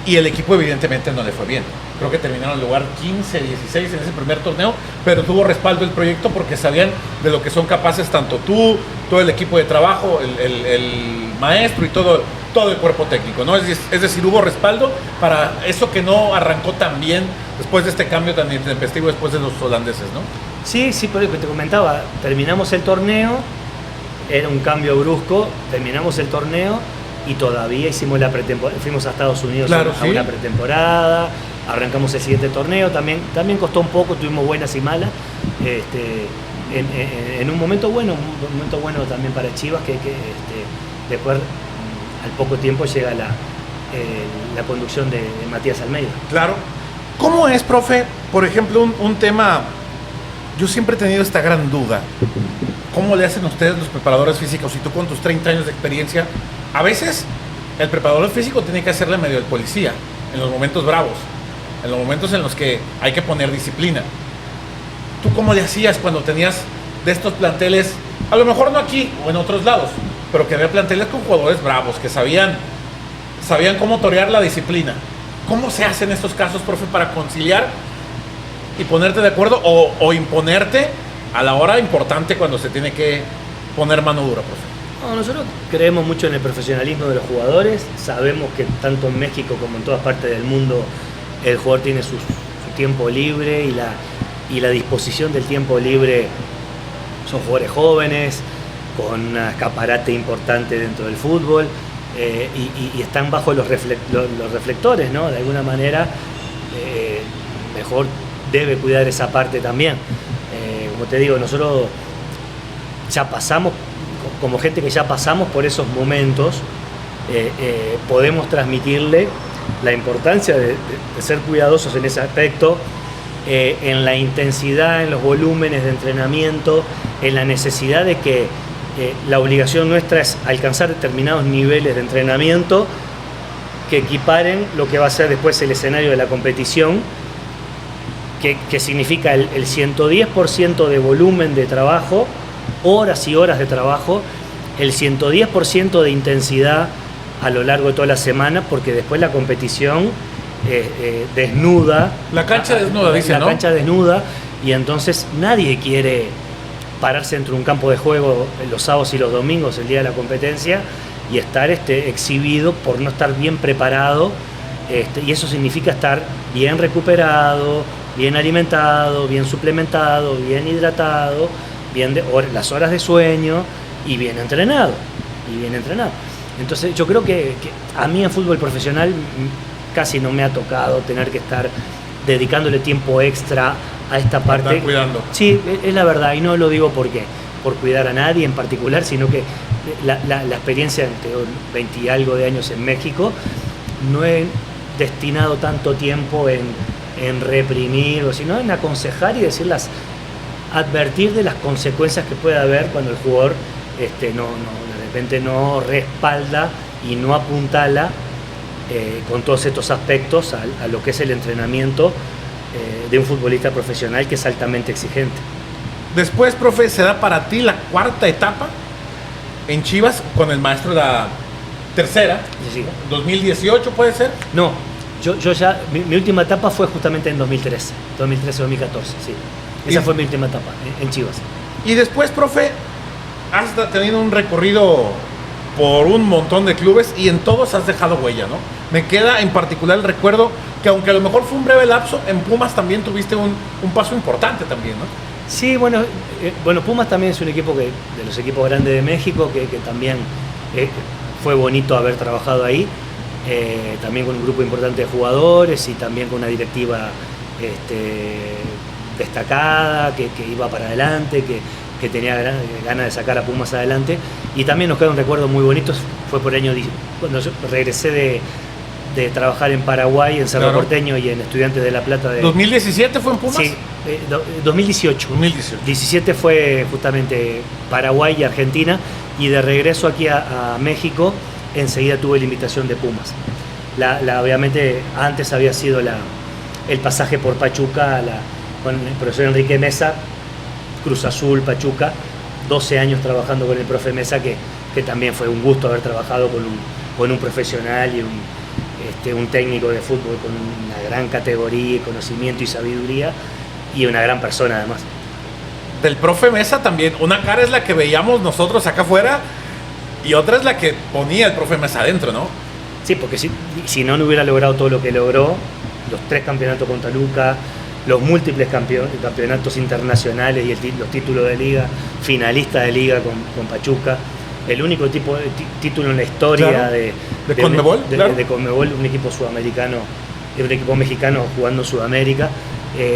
y el equipo evidentemente no le fue bien. Creo que terminaron en lugar 15, 16 en ese primer torneo, pero tuvo respaldo el proyecto porque sabían de lo que son capaces tanto tú, todo el equipo de trabajo, el maestro y todo el cuerpo técnico, ¿no? Es decir, hubo respaldo para eso que no arrancó tan bien después de este cambio tan intempestivo después de los holandeses, ¿no? Sí, por lo que te comentaba, terminamos el torneo, era un cambio brusco, terminamos el torneo y todavía hicimos la pretemporada, fuimos a Estados Unidos, claro, a una pretemporada, arrancamos el siguiente torneo, también costó un poco, tuvimos buenas y malas, en un momento bueno también para Chivas, que después al poco tiempo llega la conducción de Matías Almeida. Claro. ¿Cómo es, profe, por ejemplo, un tema yo siempre he tenido esta gran duda. ¿Cómo le hacen ustedes los preparadores físicos? Y tú con tus 30 años de experiencia, a veces el preparador físico tiene que hacerle medio el policía, en los momentos bravos, en los momentos en los que hay que poner disciplina. ¿Tú cómo le hacías cuando tenías de estos planteles, a lo mejor no aquí o en otros lados, pero que había planteles con jugadores bravos, que sabían cómo torear la disciplina? ¿Cómo se hace en estos casos, profe, para conciliar y ponerte de acuerdo o imponerte a la hora importante cuando se tiene que poner mano dura, profe? No, nosotros creemos mucho en el profesionalismo de los jugadores. Sabemos que tanto en México como en todas partes del mundo el jugador tiene su tiempo libre y la disposición del tiempo libre. Son jugadores jóvenes, con un escaparate importante dentro del fútbol, y están bajo los reflectores, ¿no? De alguna manera, mejor debe cuidar esa parte también. Como te digo, nosotros ya pasamos, como gente que ya pasamos por esos momentos, podemos transmitirle la importancia de ser cuidadosos en ese aspecto, en la intensidad, en los volúmenes de entrenamiento, en la necesidad de que la obligación nuestra es alcanzar determinados niveles de entrenamiento que equiparen lo que va a ser después el escenario de la competición, que significa el 110% de volumen de trabajo, horas y horas de trabajo, el 110% de intensidad a lo largo de toda la semana, porque después la competición desnuda. La cancha desnuda, dice, ¿no? La cancha desnuda, y entonces nadie quiere pararse entre un campo de juego los sábados y los domingos, el día de la competencia, y estar exhibido por no estar bien preparado, y eso significa estar bien recuperado, bien alimentado, bien suplementado, bien hidratado, las horas de sueño y bien entrenado. Entonces yo creo que a mí en fútbol profesional casi no me ha tocado tener que estar dedicándole tiempo extra a esta parte. Estar cuidando. Sí, es la verdad, y no lo digo por cuidar a nadie en particular, sino que la experiencia, tengo 20 y algo de años en México, no he destinado tanto tiempo en reprimir, sino en aconsejar y advertir de las consecuencias que puede haber cuando el jugador de repente no respalda y no apuntala con todos estos aspectos a lo que es el entrenamiento de un futbolista profesional, que es altamente exigente. Después, profe, se da para ti la cuarta etapa en Chivas con el maestro de la tercera. Sí. 2018 puede ser. No, yo ya, mi última etapa fue justamente en 2013, 2014, sí. Esa fue mi última etapa en Chivas. Y después, profe, has tenido un recorrido por un montón de clubes y en todos has dejado huella, ¿no? Me queda en particular el recuerdo que, aunque a lo mejor fue un breve lapso, en Pumas también tuviste un paso importante también, ¿no? Sí, bueno, Pumas también es un equipo de los equipos grandes de México, que también fue bonito haber trabajado ahí, también con un grupo importante de jugadores y también con una directiva destacada, que iba para adelante, que tenía ganas de sacar a Pumas adelante. Y también nos queda un recuerdo muy bonito, fue por el año cuando yo regresé de trabajar en Paraguay, en Cerro Porteño y en Estudiantes de La Plata. ¿2017 fue en Pumas? Sí, 2018. 17 fue justamente Paraguay y Argentina, y de regreso aquí a México enseguida tuve la invitación de Pumas. Obviamente antes había sido el pasaje por Pachuca con el profesor Enrique Mesa, Cruz Azul, Pachuca, 12 años trabajando con el profe Mesa, que también fue un gusto haber trabajado con un profesional y un técnico de fútbol con una gran categoría, conocimiento y sabiduría, y una gran persona además. Del profe Mesa también, una cara es la que veíamos nosotros acá afuera y otra es la que ponía el profe Mesa adentro, ¿no? Sí, porque si no hubiera logrado todo lo que logró, los 3 campeonatos con Toluca, los múltiples campeonatos internacionales y los títulos de liga, finalista de liga con Pachuca, el único título en la historia, claro, de Conmebol, de Conmebol, un equipo sudamericano, un equipo mexicano jugando en Sudamérica.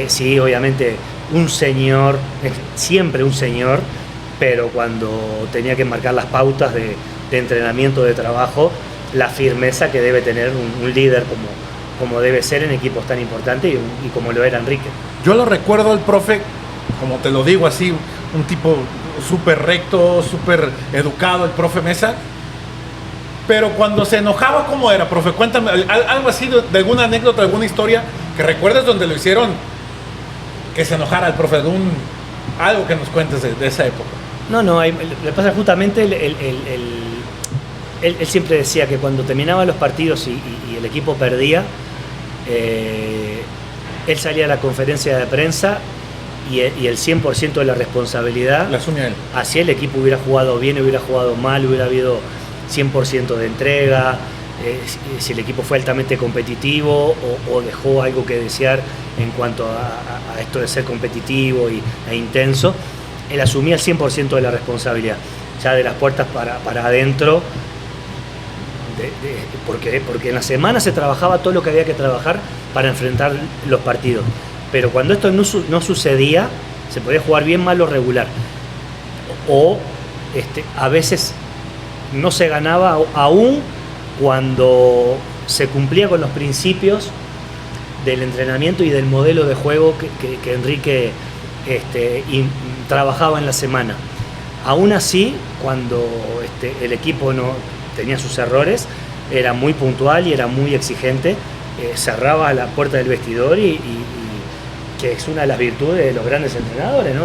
Sí, obviamente un señor, siempre un señor, pero cuando tenía que marcar las pautas de entrenamiento, de trabajo, la firmeza que debe tener un líder como debe ser en equipos tan importantes y como lo era Enrique. Yo lo recuerdo al profe como te lo digo así, un tipo súper recto, súper educado, el profe Mesa. Pero cuando se enojaba, ¿cómo era, profe? Cuéntame, algo así de alguna anécdota, alguna historia que recuerdes donde lo hicieron que se enojara el profe, algo que nos cuentes de esa época. No, le pasa justamente, él siempre decía que cuando terminaban los partidos y el equipo perdía, él salía a la conferencia de prensa y el 100% de la responsabilidad la asumía él. Así el equipo hubiera jugado bien, hubiera jugado mal, hubiera habido 100% de entrega, si el equipo fue altamente competitivo o dejó algo que desear en cuanto a esto de ser competitivo e intenso, él asumía el 100% de la responsabilidad, ya de las puertas para adentro, porque en la semana se trabajaba todo lo que había que trabajar para enfrentar los partidos, pero cuando esto no sucedía, se podía jugar bien, mal o regular, o a veces no se ganaba aún cuando se cumplía con los principios del entrenamiento y del modelo de juego que Enrique trabajaba en la semana. Aún así, cuando el equipo no tenía sus errores, era muy puntual y era muy exigente, cerraba la puerta del vestidor y que es una de las virtudes de los grandes entrenadores, ¿no?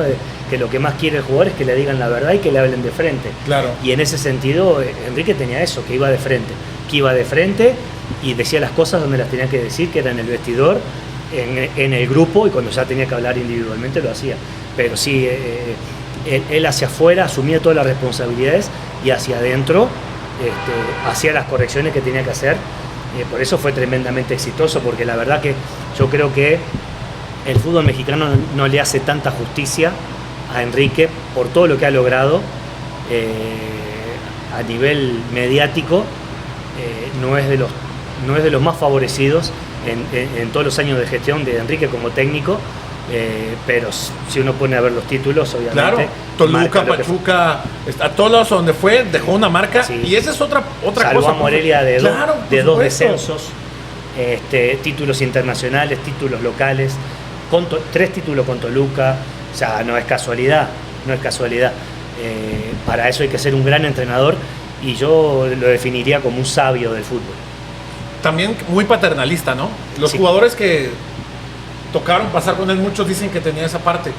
Que lo que más quiere el jugador es que le digan la verdad y que le hablen de frente. Claro. Y en ese sentido, Enrique tenía eso, que iba de frente y decía las cosas donde las tenía que decir, que era en el vestidor, en el grupo, y cuando ya tenía que hablar individualmente lo hacía. Pero sí, él hacia afuera asumía todas las responsabilidades y hacia adentro hacía las correcciones que tenía que hacer. Por eso fue tremendamente exitoso, porque la verdad que yo creo que el fútbol mexicano no le hace tanta justicia a Enrique por todo lo que ha logrado a nivel mediático. No es de los más favorecidos en todos los años de gestión de Enrique como técnico, pero si uno pone a ver los títulos, obviamente. Claro, Toluca, Pachuca, a todos lados donde fue, dejó una marca, sí. Y esa es otra Salvó cosa. A Morelia de dos descensos, títulos internacionales, títulos locales, 3 títulos con Toluca. O sea, no es casualidad. Para eso hay que ser un gran entrenador, y yo lo definiría como un sabio del fútbol. También muy paternalista, ¿no? Los jugadores que tocaron pasar con él, muchos dicen que tenía esa parte.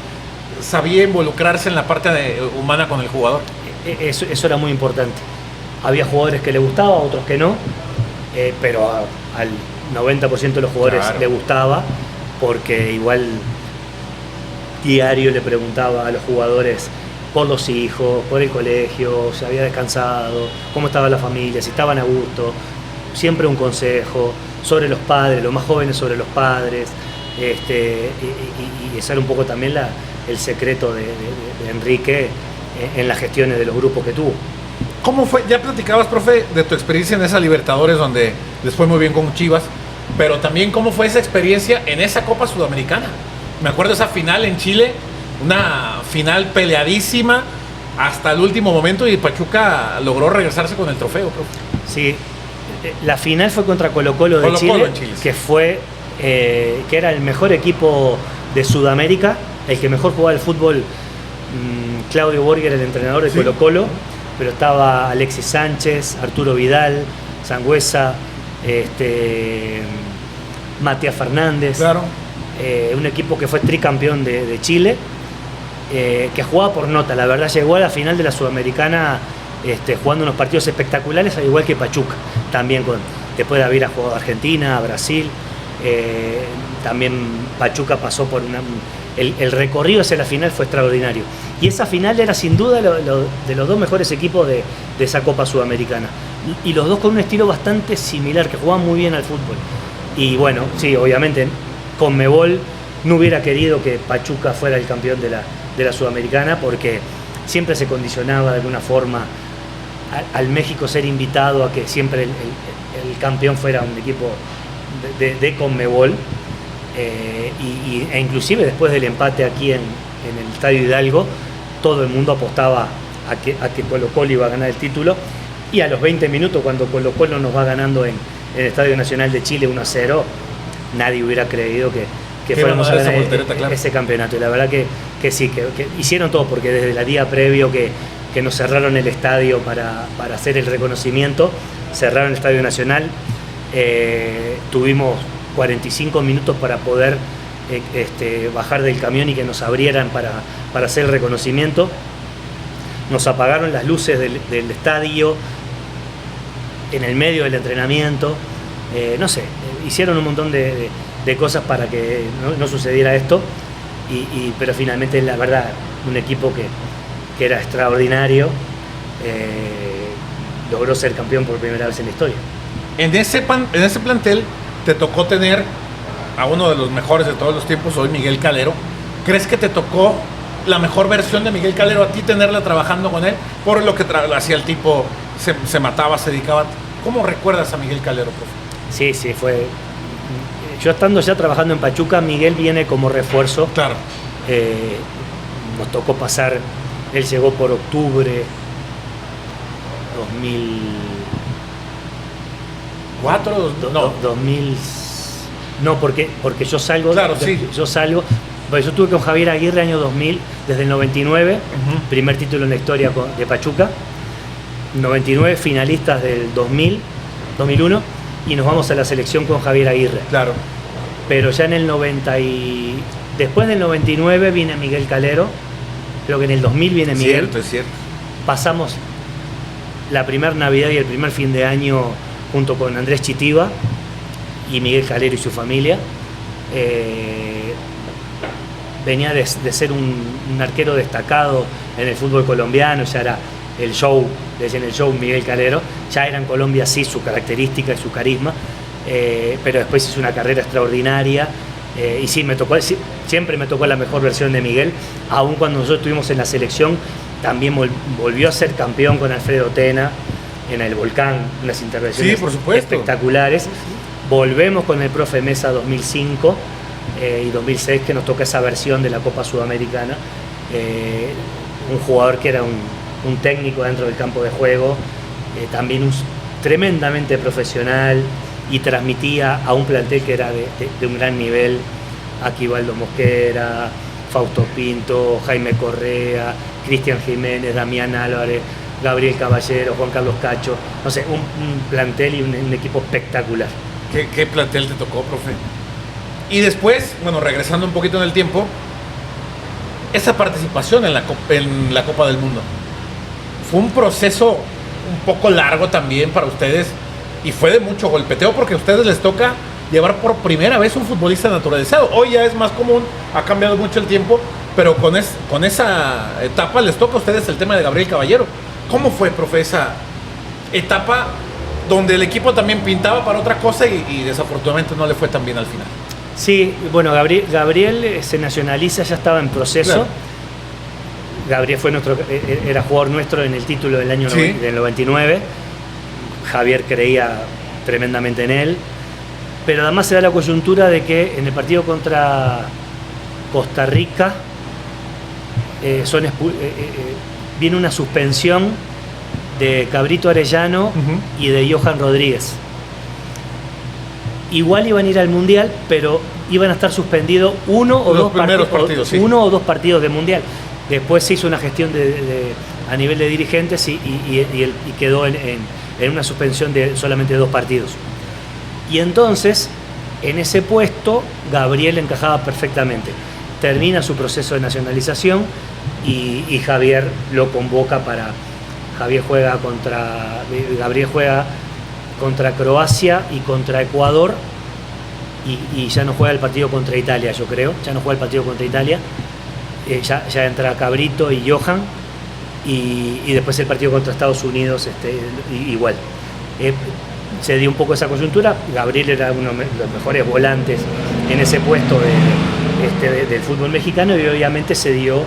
Sabía involucrarse en la parte humana con el jugador. Eso era muy importante. Había jugadores que le gustaba, otros que no, pero al 90% de los jugadores le gustaba, porque igual diario le preguntaba a los jugadores por los hijos, por el colegio, si había descansado, cómo estaba la familia, si estaban a gusto. Siempre un consejo sobre los padres, los más jóvenes sobre los padres, y ese era un poco también el secreto de Enrique en las gestiones de los grupos que tuvo. ¿Cómo fue? Ya platicabas, profe, de tu experiencia en esa Libertadores, donde les fue muy bien con Chivas, pero también cómo fue esa experiencia en esa Copa Sudamericana. Me acuerdo esa final en Chile, una final peleadísima hasta el último momento, y Pachuca logró regresarse con el trofeo, profe. Sí, la final fue contra Colo-Colo de Chile, que fue que era el mejor equipo de Sudamérica, el que mejor jugaba el fútbol. Claudio Borgher, el entrenador de Colo-Colo, pero estaba Alexis Sánchez, Arturo Vidal, Sangüesa, Matías Fernández. Claro. Un equipo que fue tricampeón de Chile, que jugaba por nota. La verdad, llegó a la final de la Sudamericana jugando unos partidos espectaculares, al igual que Pachuca, también después de haber jugado a Argentina, a Brasil. También Pachuca pasó por el recorrido hacia la final fue extraordinario, y esa final era sin duda de los dos mejores equipos de esa Copa Sudamericana, y los dos con un estilo bastante similar, que jugaban muy bien al fútbol. Y bueno, sí, obviamente Conmebol no hubiera querido que Pachuca fuera el campeón de la Sudamericana, porque siempre se condicionaba de alguna forma al México ser invitado a que siempre el campeón fuera un equipo de Conmebol, e inclusive después del empate aquí en el Estadio Hidalgo, todo el mundo apostaba a que Colo-Colo iba a ganar el título, y a los 20 minutos, cuando Colo-Colo nos va ganando en el Estadio Nacional de Chile 1-0, nadie hubiera creído que fuéramos a ganar ese campeonato. Y la verdad que que sí, que hicieron todo, porque desde el día previo que nos cerraron el estadio para hacer el reconocimiento, cerraron el Estadio Nacional, tuvimos 45 minutos para poder bajar del camión y que nos abrieran para hacer el reconocimiento. Nos apagaron las luces del estadio en el medio del entrenamiento, no sé, hicieron un montón de cosas para que no sucediera esto, pero finalmente, la verdad, un equipo que era extraordinario, logró ser campeón por primera vez en la historia. En ese plantel te tocó tener a uno de los mejores de todos los tiempos, hoy Miguel Calero. ¿Crees que te tocó la mejor versión de Miguel Calero a ti, tenerla trabajando con él? Por lo que hacía el tipo, se mataba, se dedicaba. ¿Cómo recuerdas a Miguel Calero, profe? Sí, fue... Yo estando ya trabajando en Pachuca, Miguel viene como refuerzo. Claro. Nos tocó pasar, él llegó por octubre 2004, no. 2000... No, porque yo salgo... Claro, sí. Yo salgo... Pues yo estuve con Javier Aguirre año 2000, desde el 99, primer título en la historia de Pachuca, 99 finalistas del 2000, 2001, y nos vamos a la selección con Javier Aguirre. Claro. Pero ya en el 90 después del 99 viene Miguel Calero, creo que en el 2000 viene Miguel. Es cierto. Pasamos la primera Navidad y el primer fin de año junto con Andrés Chitiba y Miguel Calero y su familia. Venía de ser un arquero destacado en el fútbol colombiano, ya era el show, decían el show Miguel Calero, ya era en Colombia sí su característica y su carisma, pero después hizo una carrera extraordinaria, y sí, siempre me tocó la mejor versión de Miguel, aun cuando nosotros estuvimos en la selección, también volvió a ser campeón con Alfredo Tena en el Volcán, unas intervenciones sí, por supuesto, espectaculares. Volvemos con el profe Mesa 2005, y 2006, que nos toca esa versión de la Copa Sudamericana, un jugador que era un técnico dentro del campo de juego, también tremendamente profesional, y transmitía a un plantel que era de un gran nivel: Aquivaldo Mosquera, Fausto Pinto, Jaime Correa, Cristian Jiménez, Damián Álvarez, Gabriel Caballero, Juan Carlos Cacho, no sé, un plantel y un equipo espectacular. ¿Qué plantel te tocó, profe? Y después, bueno, regresando un poquito en el tiempo, esa participación en la Copa del Mundo fue un proceso un poco largo también para ustedes, y fue de mucho golpeteo, porque a ustedes les toca llevar por primera vez un futbolista naturalizado. Hoy ya es más común, ha cambiado mucho el tiempo, pero con esa etapa les toca a ustedes el tema de Gabriel Caballero. ¿Cómo fue, profe, esa etapa donde el equipo también pintaba para otra cosa y desafortunadamente no le fue tan bien al final? Sí, bueno, Gabriel se nacionaliza, ya estaba en proceso. Claro. Gabriel era jugador nuestro en el título del año del 99. Javier creía tremendamente en él. Pero además se da la coyuntura de que en el partido contra Costa Rica viene una suspensión de Cabrito Arellano y de Johan Rodríguez. Igual iban a ir al Mundial, pero iban a estar suspendidos uno o dos partidos de Mundial. Después se hizo una gestión a nivel de dirigentes y quedó en una suspensión de solamente 2 partidos. Y entonces, en ese puesto, Gabriel encajaba perfectamente. Termina su proceso de nacionalización y Javier lo convoca para... Gabriel juega contra Croacia y contra Ecuador, y ya no juega el partido contra Italia, yo creo. Ya no juega el partido contra Italia. Ya entra Cabrito y Johan, y después el partido contra Estados Unidos igual. Se dio un poco esa coyuntura. Gabriel era uno de los mejores volantes en ese puesto del fútbol mexicano, y obviamente se dio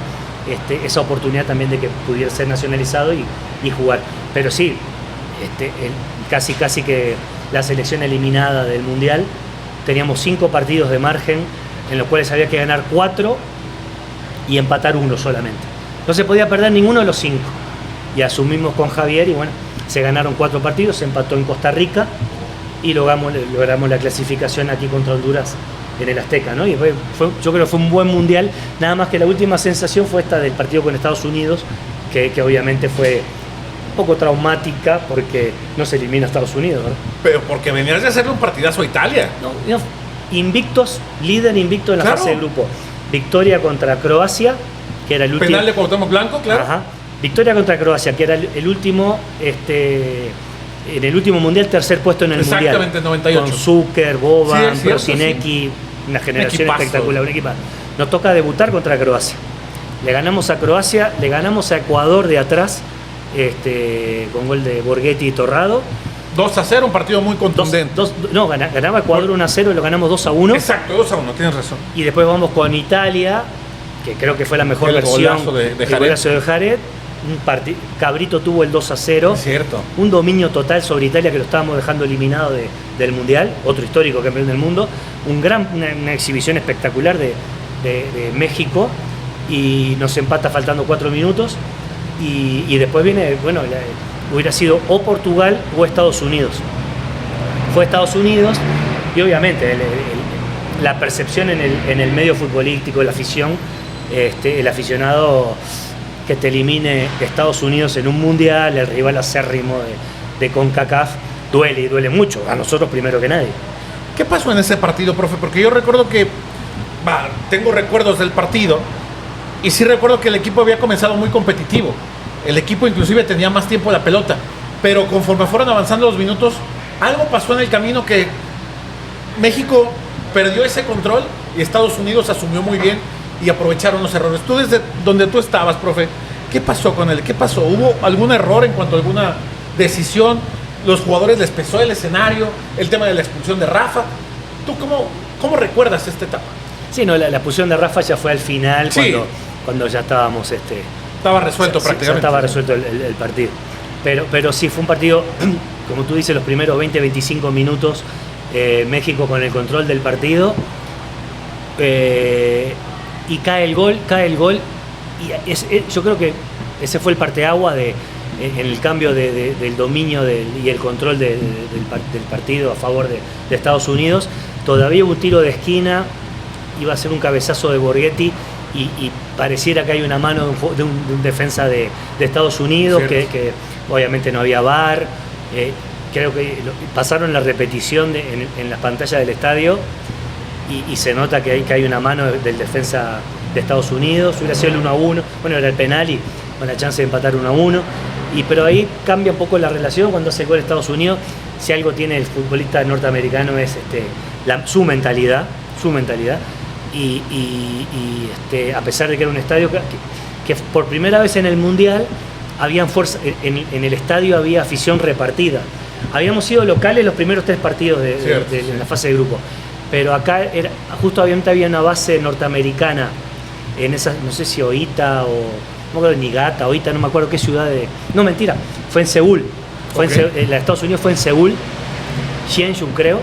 esa oportunidad también de que pudiera ser nacionalizado y jugar. Pero sí, casi que la selección eliminada del Mundial, teníamos 5 partidos de margen en los cuales había que ganar 4 y empatar 1 solamente. No se podía perder ninguno de los 5. Y asumimos con Javier, y bueno, se ganaron 4 partidos, se empató en Costa Rica y logramos la clasificación aquí contra Honduras en el Azteca, ¿no? Y yo creo que fue un buen mundial, nada más que la última sensación fue esta del partido con Estados Unidos, que obviamente fue un poco traumática porque no se elimina a Estados Unidos, ¿verdad? Pero porque venías de hacerle un partidazo a Italia. No, invictos, líder invicto en la Claro. fase de grupo. Victoria contra Croacia, que era el último. Penal de Cuauhtémoc Blanco, claro. Ajá. Victoria contra Croacia, que era el último, en el último mundial, tercer puesto en el mundial. Exactamente, 98. Con Zucker, Boban, Sí, es cierto, Prosinecki, una generación equipazo. espectacular, un equipo. Nos toca debutar contra Croacia. Le ganamos a Croacia, le ganamos a Ecuador de atrás, con gol de Borghetti y Torrado. 2-0, un partido muy contundente. Ganaba Ecuador 1-0 y lo ganamos 2-1. Exacto, 2-1, tienes razón. Y después vamos con Italia, que creo que fue la mejor El versión. golazo de el Jared. golazo de Jared. Cabrito tuvo el 2-0. Es cierto. Un dominio total sobre Italia que lo estábamos dejando eliminado del Mundial. Otro histórico campeón del mundo. Una exhibición espectacular de México. Y nos empata faltando 4 minutos. Y después viene, bueno, hubiera sido o Portugal o Estados Unidos. Fue Estados Unidos y obviamente la percepción en el medio futbolístico, la afición, el aficionado que te elimine Estados Unidos en un mundial, el rival acérrimo de CONCACAF, duele y duele mucho, a nosotros primero que nadie. ¿Qué pasó en ese partido, profe? Porque yo recuerdo que, tengo recuerdos del partido y sí recuerdo que el equipo había comenzado muy competitivo. El equipo inclusive tenía más tiempo la pelota, pero conforme fueron avanzando los minutos, algo pasó en el camino que México perdió ese control y Estados Unidos asumió muy bien y aprovecharon los errores. Tú desde donde tú estabas, profe, ¿qué pasó con él? ¿Qué pasó? ¿Hubo algún error en cuanto a alguna decisión? ¿Los jugadores les pesó el escenario? ¿El tema de la expulsión de Rafa? ¿Tú cómo recuerdas esta etapa? Sí, no, la expulsión de Rafa ya fue al final, Sí. cuando ya estábamos... Estaba resuelto ya prácticamente. estaba resuelto el partido. Pero sí, fue un partido, como tú dices, los primeros 20-25 minutos, México con el control del partido. Y cae el gol. Y yo creo que ese fue el parteagua en el cambio del dominio y el control del partido a favor de Estados Unidos. Todavía hubo un tiro de esquina, iba a ser un cabezazo de Borghetti. Y pareciera que hay una mano de un defensa de Estados Unidos, que obviamente no había VAR. Creo que pasaron la repetición en las pantallas del estadio y se nota que hay una mano del defensa de Estados Unidos. Hubiera sido el 1-1, bueno, era el penal y con la chance de empatar 1-1. Pero ahí cambia un poco la relación cuando hace gol Estados Unidos. Si algo tiene el futbolista norteamericano es su mentalidad. Y a pesar de que era un estadio que por primera vez en el Mundial habían fuerza, en el estadio había afición repartida. Habíamos sido locales los primeros 3 partidos en la fase de grupo, pero acá justo había una base norteamericana en esa, no sé si Oita o no me acuerdo, Niigata, Oita, no me acuerdo qué ciudad no, mentira, fue en Seúl. La de Estados Unidos fue en Seúl, Jeonju creo,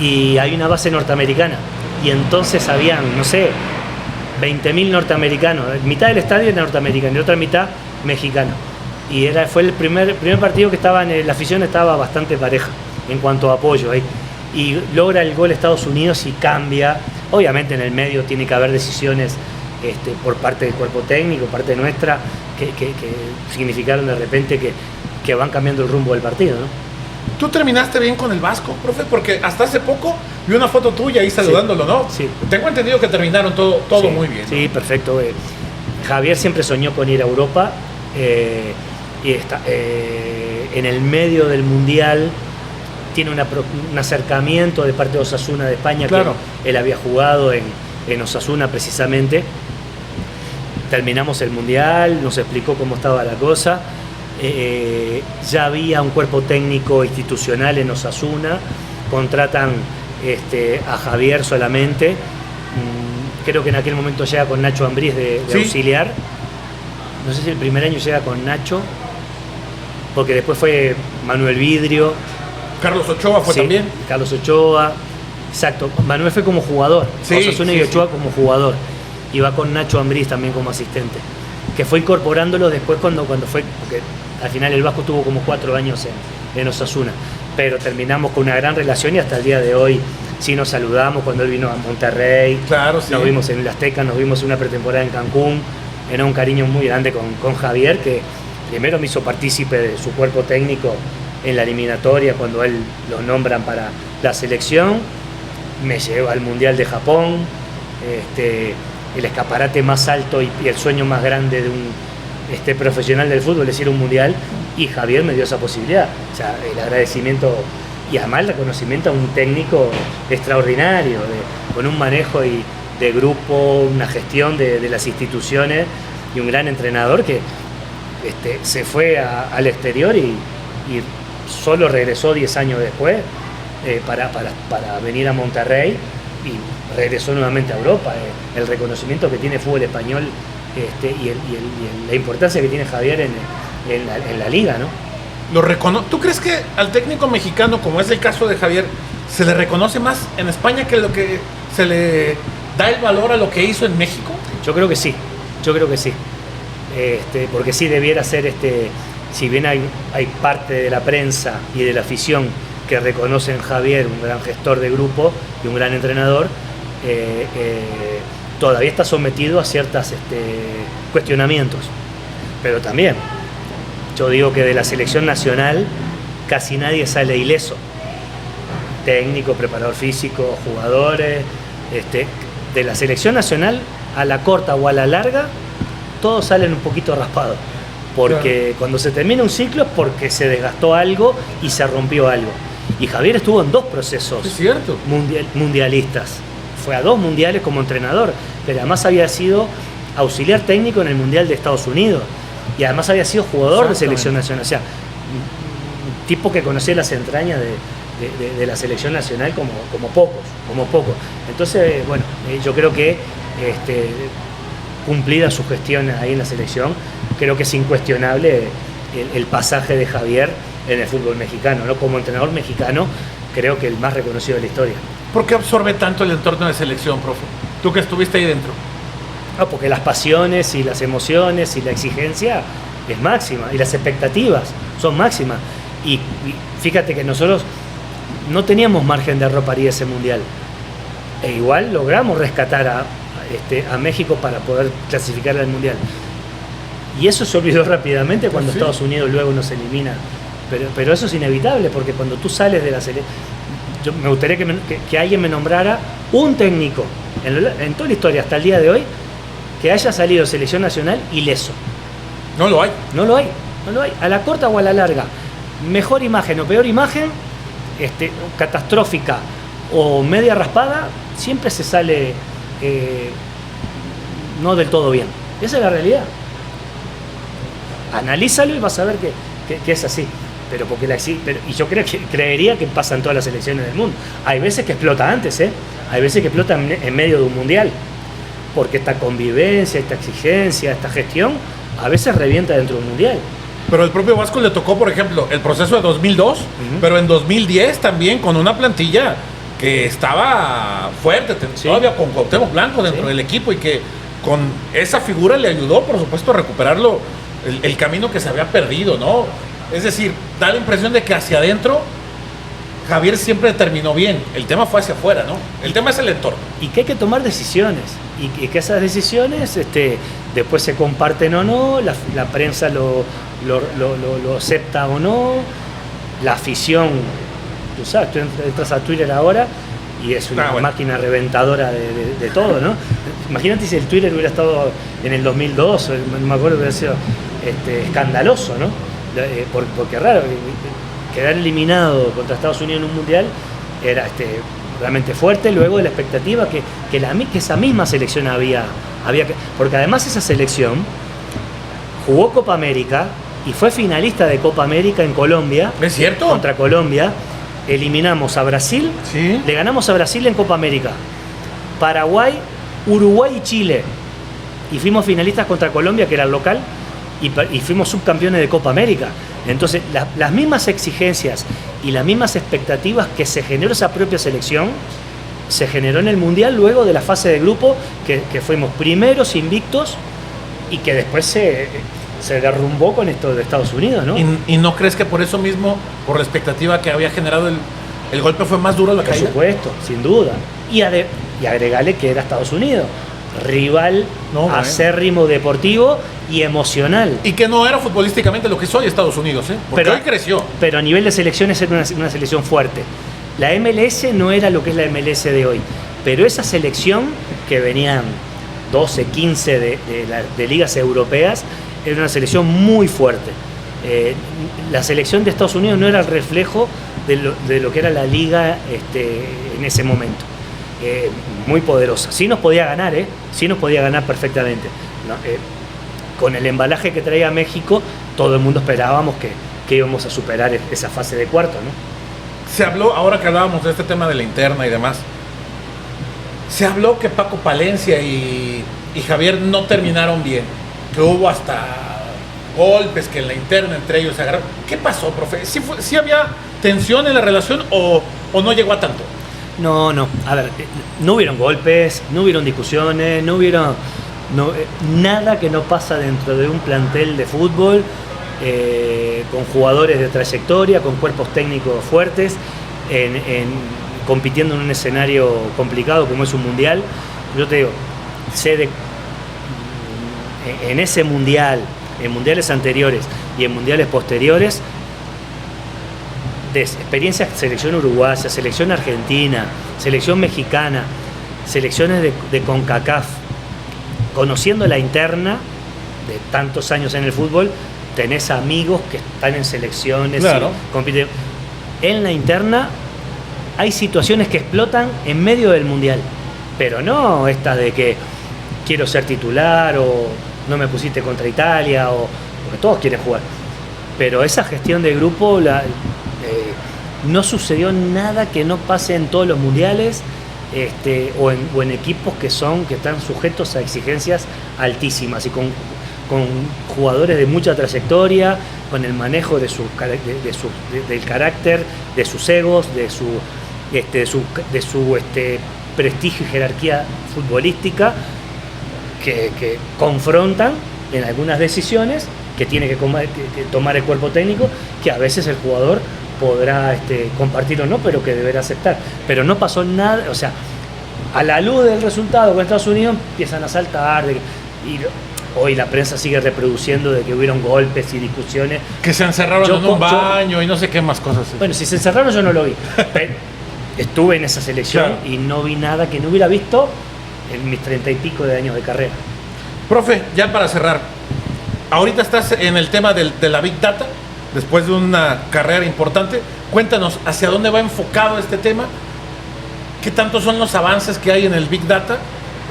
y hay una base norteamericana. Y entonces habían, no sé, 20.000 norteamericanos. Mitad del estadio era norteamericano y otra mitad mexicano. Y fue el primer partido que la afición estaba bastante pareja en cuanto a apoyo ahí. Y logra el gol Estados Unidos y cambia. Obviamente en el medio tiene que haber decisiones por parte del cuerpo técnico, parte nuestra, que significaron de repente que van cambiando el rumbo del partido, ¿no? ¿Tú terminaste bien con el Vasco, profe? Porque hasta hace poco vi una foto tuya ahí saludándolo, ¿no? Sí. Tengo entendido que terminaron todo Sí, muy bien, ¿no? Sí, perfecto. Javier siempre soñó con ir a Europa y está en el medio del Mundial. Tiene un acercamiento de parte de Osasuna de España, Claro. que él había jugado en Osasuna precisamente. Terminamos el Mundial, nos explicó cómo estaba la cosa. Ya había un cuerpo técnico institucional en Osasuna, contratan a Javier solamente. Creo que en aquel momento llega con Nacho Ambriz de Sí. auxiliar. No sé si el primer año llega con Nacho, porque después fue Manuel Vidrio. Carlos Ochoa fue Sí, también. Carlos Ochoa, exacto. Manuel fue como jugador, Sí, Osasuna y sí, Ochoa como jugador. Y va con Nacho Ambriz también como asistente, que fue incorporándolo después cuando fue, porque al final el Vasco tuvo como 4 años en Osasuna, pero terminamos con una gran relación y hasta el día de hoy Sí, nos saludamos cuando él vino a Monterrey. Claro, sí. Nos vimos en el Azteca, nos vimos en una pretemporada en Cancún. Era un cariño muy grande con Javier, que primero me hizo partícipe de su cuerpo técnico en la eliminatoria cuando él lo nombran para la selección. Me lleva al Mundial de Japón, el escaparate más alto y el sueño más grande de un profesional del fútbol es ir a un Mundial, y Javier me dio esa posibilidad. O sea, el agradecimiento y además el reconocimiento a un técnico extraordinario, con un manejo de grupo, una gestión de las instituciones, y un gran entrenador que se fue al exterior y solo regresó 10 años después para venir a Monterrey, y regresó nuevamente a Europa. El reconocimiento que tiene el fútbol español y la importancia que tiene Javier en la liga, ¿no? ¿Tú crees que al técnico mexicano, como es el caso de Javier, se le reconoce más en España que lo que se le da el valor a lo que hizo en México? Yo creo que sí, porque sí debiera ser, si bien hay parte de la prensa y de la afición que reconocen a Javier un gran gestor de grupo y un gran entrenador, todavía está sometido a ciertos cuestionamientos. Pero también, yo digo que de la selección nacional casi nadie sale ileso. Técnico, preparador físico, jugadores. De la selección nacional, a la corta o a la larga, todos salen un poquito raspados. Porque claro, cuando se termina un ciclo es porque se desgastó algo y se rompió algo. Y Javier estuvo en 2 procesos mundialistas. Fue a 2 mundiales como entrenador, pero además había sido auxiliar técnico en el Mundial de Estados Unidos. Y además había sido jugador de selección nacional. O sea, un tipo que conocía las entrañas de la selección nacional como pocos. Entonces, bueno, yo creo que cumplida su gestión ahí en la selección, creo que es incuestionable el pasaje de Javier en el fútbol mexicano, ¿no? Como entrenador mexicano, creo que el más reconocido de la historia. ¿Por qué absorbe tanto el entorno de selección, profe? Tú que estuviste ahí dentro. Porque las pasiones y las emociones y la exigencia es máxima, y las expectativas son máximas. Y fíjate que nosotros no teníamos margen de error para ir a ese mundial. E igual logramos rescatar a México para poder clasificar al mundial. Y eso se olvidó rápidamente cuando sí, Estados Unidos luego nos elimina. Pero eso es inevitable, porque cuando tú sales de la selección... Yo me gustaría que alguien me nombrara un técnico en toda la historia hasta el día de hoy que haya salido de selección nacional ileso. No lo hay. No lo hay. A la corta o a la larga. Mejor imagen o peor imagen, catastrófica o media raspada, siempre se sale no del todo bien. Esa es la realidad. Analízalo y vas a ver que es así. Y yo creería que pasa en todas las selecciones del mundo. Hay veces que explota antes, hay veces que explota en medio de un mundial, porque esta convivencia, esta exigencia, esta gestión, a veces revienta dentro de un mundial. Pero al propio Vasco le tocó, por ejemplo, el proceso de 2002, pero en 2010 también con una plantilla que estaba fuerte, sí, todavía con Cuauhtémoc Blanco dentro del equipo, y que con esa figura le ayudó, por supuesto, a recuperarlo el camino que se había perdido, ¿no? Es decir, da la impresión de que hacia adentro Javier siempre terminó bien. El tema fue hacia afuera, ¿no? El tema es el entorno. Y que hay que tomar decisiones. Y que esas decisiones después se comparten o no, la prensa lo acepta o no, la afición. Tú sabes, tú entras a Twitter ahora y es una máquina reventadora de todo, ¿no? Imagínate si el Twitter hubiera estado en el 2002, no me acuerdo, hubiera sido escandaloso, ¿no? Porque raro, quedar eliminado contra Estados Unidos en un mundial era realmente fuerte, luego de la expectativa que esa misma selección había porque además esa selección jugó Copa América y fue finalista de Copa América en Colombia. ¿Es cierto? Contra Colombia. Eliminamos a Brasil, ¿sí? Le ganamos a Brasil en Copa América, Paraguay, Uruguay y Chile, y fuimos finalistas contra Colombia, que era el local, y fuimos subcampeones de Copa América. Entonces, las mismas exigencias y las mismas expectativas que se generó esa propia selección, se generó en el Mundial luego de la fase de grupo, que fuimos primeros invictos, y que después se derrumbó con esto de Estados Unidos, ¿no? ¿Y no crees que por eso mismo, por la expectativa que había generado ¿El golpe fue más duro la Por caída? supuesto, sin duda. Y agregale que era Estados Unidos, rival acérrimo deportivo y emocional. Y que no era futbolísticamente lo que es hoy Estados Unidos, ¿eh? Porque hoy creció. Pero a nivel de selecciones era una selección fuerte. La MLS no era lo que es la MLS de hoy, pero esa selección que venían 12, 15 de ligas europeas, era una selección muy fuerte. La selección de Estados Unidos no era el reflejo de lo que era la liga en ese momento. Muy poderosa. Sí nos podía ganar, sí nos podía ganar perfectamente. ¿No? Con el embalaje que traía México, todo el mundo esperábamos que íbamos a superar esa fase de cuarto, ¿no? Se habló, ahora que hablábamos de este tema de la interna y demás, se habló que Paco Palencia y Javier no terminaron bien, que hubo hasta golpes, que en la interna entre ellos se agarraron. ¿Qué pasó, profe? ¿Sí había tensión en la relación o no llegó a tanto? No, a ver, no hubieron golpes, no hubieron discusiones, no hubieron nada que no pasa dentro de un plantel de fútbol, con jugadores de trayectoria, con cuerpos técnicos fuertes, compitiendo en un escenario complicado como es un mundial. Yo te digo, en ese mundial, en mundiales anteriores y en mundiales posteriores, de experiencias, selección uruguaya, selección argentina, selección mexicana, selecciones de CONCACAF, conociendo la interna de tantos años en el fútbol, tenés amigos que están en selecciones, claro, y compiten. En la interna hay situaciones que explotan en medio del mundial, pero no estas de que quiero ser titular o no me pusiste contra Italia, porque todos quieren jugar. Pero esa gestión de grupo, no sucedió nada que no pase en todos los mundiales, o en equipos que están sujetos a exigencias altísimas y con jugadores de mucha trayectoria, con el manejo del carácter, de sus egos, de su prestigio y jerarquía futbolística, que confrontan en algunas decisiones que tiene que tomar el cuerpo técnico, que a veces el jugador podrá compartir o no, pero que deberá aceptar. Pero no pasó nada, o sea, a la luz del resultado con Estados Unidos empiezan a saltar, y hoy la prensa sigue reproduciendo de que hubieron golpes y discusiones. Que se encerraron en un baño y no sé qué más cosas. Bueno, si se encerraron yo no lo vi. Estuve en esa selección, claro, y no vi nada que no hubiera visto en mis 30 y pico de años de carrera. Profe, ya para cerrar, ahorita estás en el tema de la Big Data, después de una carrera importante. Cuéntanos, ¿hacia dónde va enfocado este tema? ¿Qué tantos son los avances que hay en el Big Data,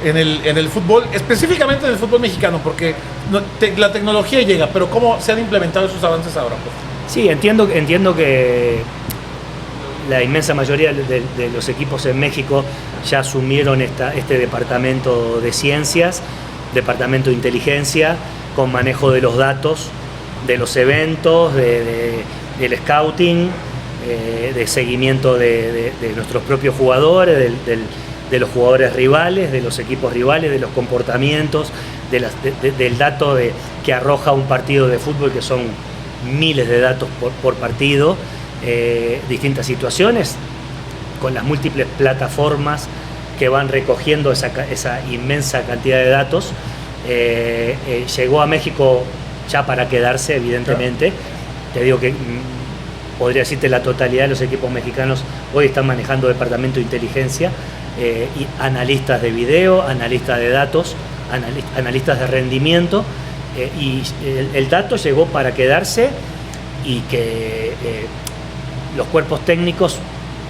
en el fútbol, específicamente en el fútbol mexicano? Porque la tecnología llega, pero ¿cómo se han implementado esos avances ahora? Sí, entiendo que la inmensa mayoría de los equipos en México ya asumieron este departamento de ciencias, departamento de inteligencia, con manejo de los datos, de los eventos, del scouting, de seguimiento de nuestros propios jugadores, de los jugadores rivales, de los equipos rivales, de los comportamientos, del dato que arroja un partido de fútbol, que son miles de datos por partido, distintas situaciones, con las múltiples plataformas que van recogiendo esa inmensa cantidad de datos. Llegó a México ya para quedarse, evidentemente. Te digo que podría decirte la totalidad de los equipos mexicanos hoy están manejando departamento de inteligencia, y analistas de video, analistas de datos, analistas de rendimiento, y el dato llegó para quedarse, y que los cuerpos técnicos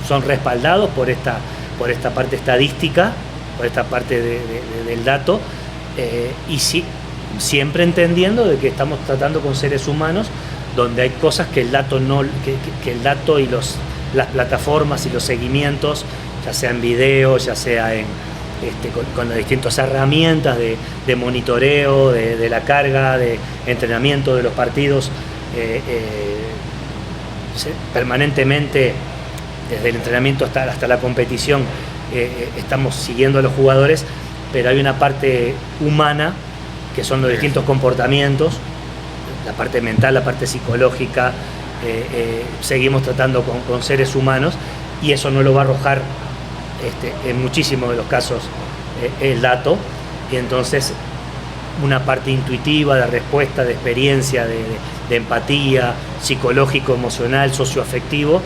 son respaldados por esta parte estadística, por esta parte del dato, y sí, siempre entendiendo de que estamos tratando con seres humanos, donde hay cosas que el dato que el dato y las plataformas y los seguimientos, ya sea en video, ya sea con las distintas herramientas de monitoreo, de la carga, de entrenamiento de los partidos, permanentemente, desde el entrenamiento hasta la competición, estamos siguiendo a los jugadores, pero hay una parte humana, que son los distintos comportamientos, la parte mental, la parte psicológica. Seguimos tratando con seres humanos, y eso no lo va a arrojar en muchísimos de los casos el dato, y entonces una parte intuitiva de respuesta, de experiencia, de empatía, psicológico, emocional, socioafectivo,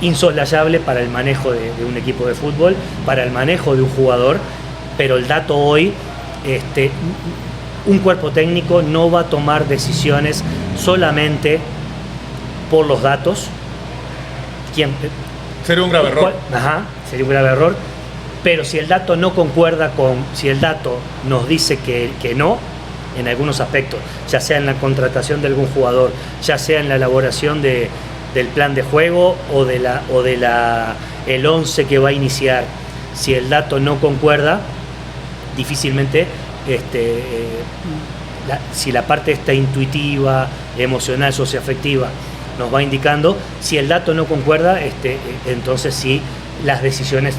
insoslayable para el manejo de un equipo de fútbol, para el manejo de un jugador, pero el dato hoy, un cuerpo técnico no va a tomar decisiones solamente por los datos. Sería un grave error. Sería un grave error, pero si el dato no concuerda si el dato nos dice que no, en algunos aspectos, ya sea en la contratación de algún jugador, ya sea en la elaboración del plan de juego o el 11 que va a iniciar, si el dato no concuerda, difícilmente, si la parte está intuitiva, emocional, socioafectiva, nos va indicando, si el dato no concuerda, entonces sí, las decisiones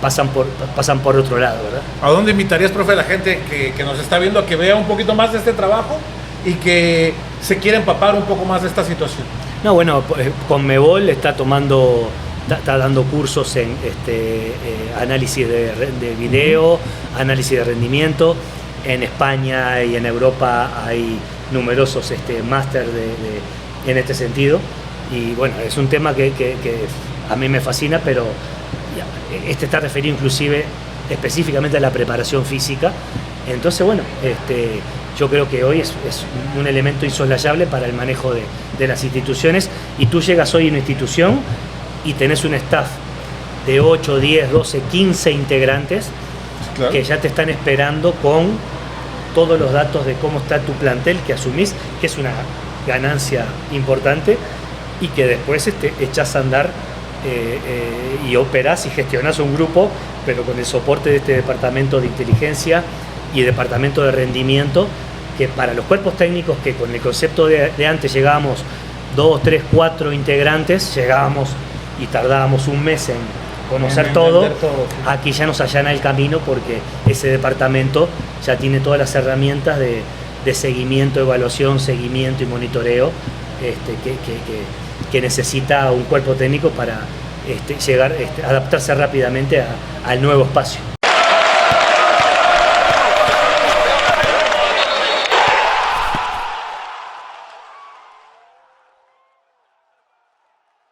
pasan por otro lado, ¿verdad? ¿A dónde invitarías, profe, a la gente que nos está viendo a que vea un poquito más de este trabajo y que se quiera empapar un poco más de esta situación? No, bueno, Conmebol está dando cursos en análisis de video, análisis de rendimiento. En España y en Europa hay numerosos máster en este sentido. Y bueno, es un tema que a mí me fascina, pero está referido inclusive específicamente a la preparación física. Entonces, bueno, yo creo que hoy es un elemento insoslayable para el manejo de las instituciones, y tú llegas hoy a una institución y tenés un staff de 8, 10, 12, 15 integrantes, claro, que ya te están esperando con todos los datos de cómo está tu plantel, que asumís que es una ganancia importante, y que después echás a andar y operás y gestionás un grupo, pero con el soporte de este departamento de inteligencia y departamento de rendimiento, que para los cuerpos técnicos, que con el concepto de antes llegábamos 2, 3, 4 integrantes, llegábamos y tardábamos un mes en conocer todo, aquí ya nos allana el camino, porque ese departamento ya tiene todas las herramientas de seguimiento, evaluación, seguimiento y monitoreo que necesita un cuerpo técnico para adaptarse rápidamente al nuevo espacio.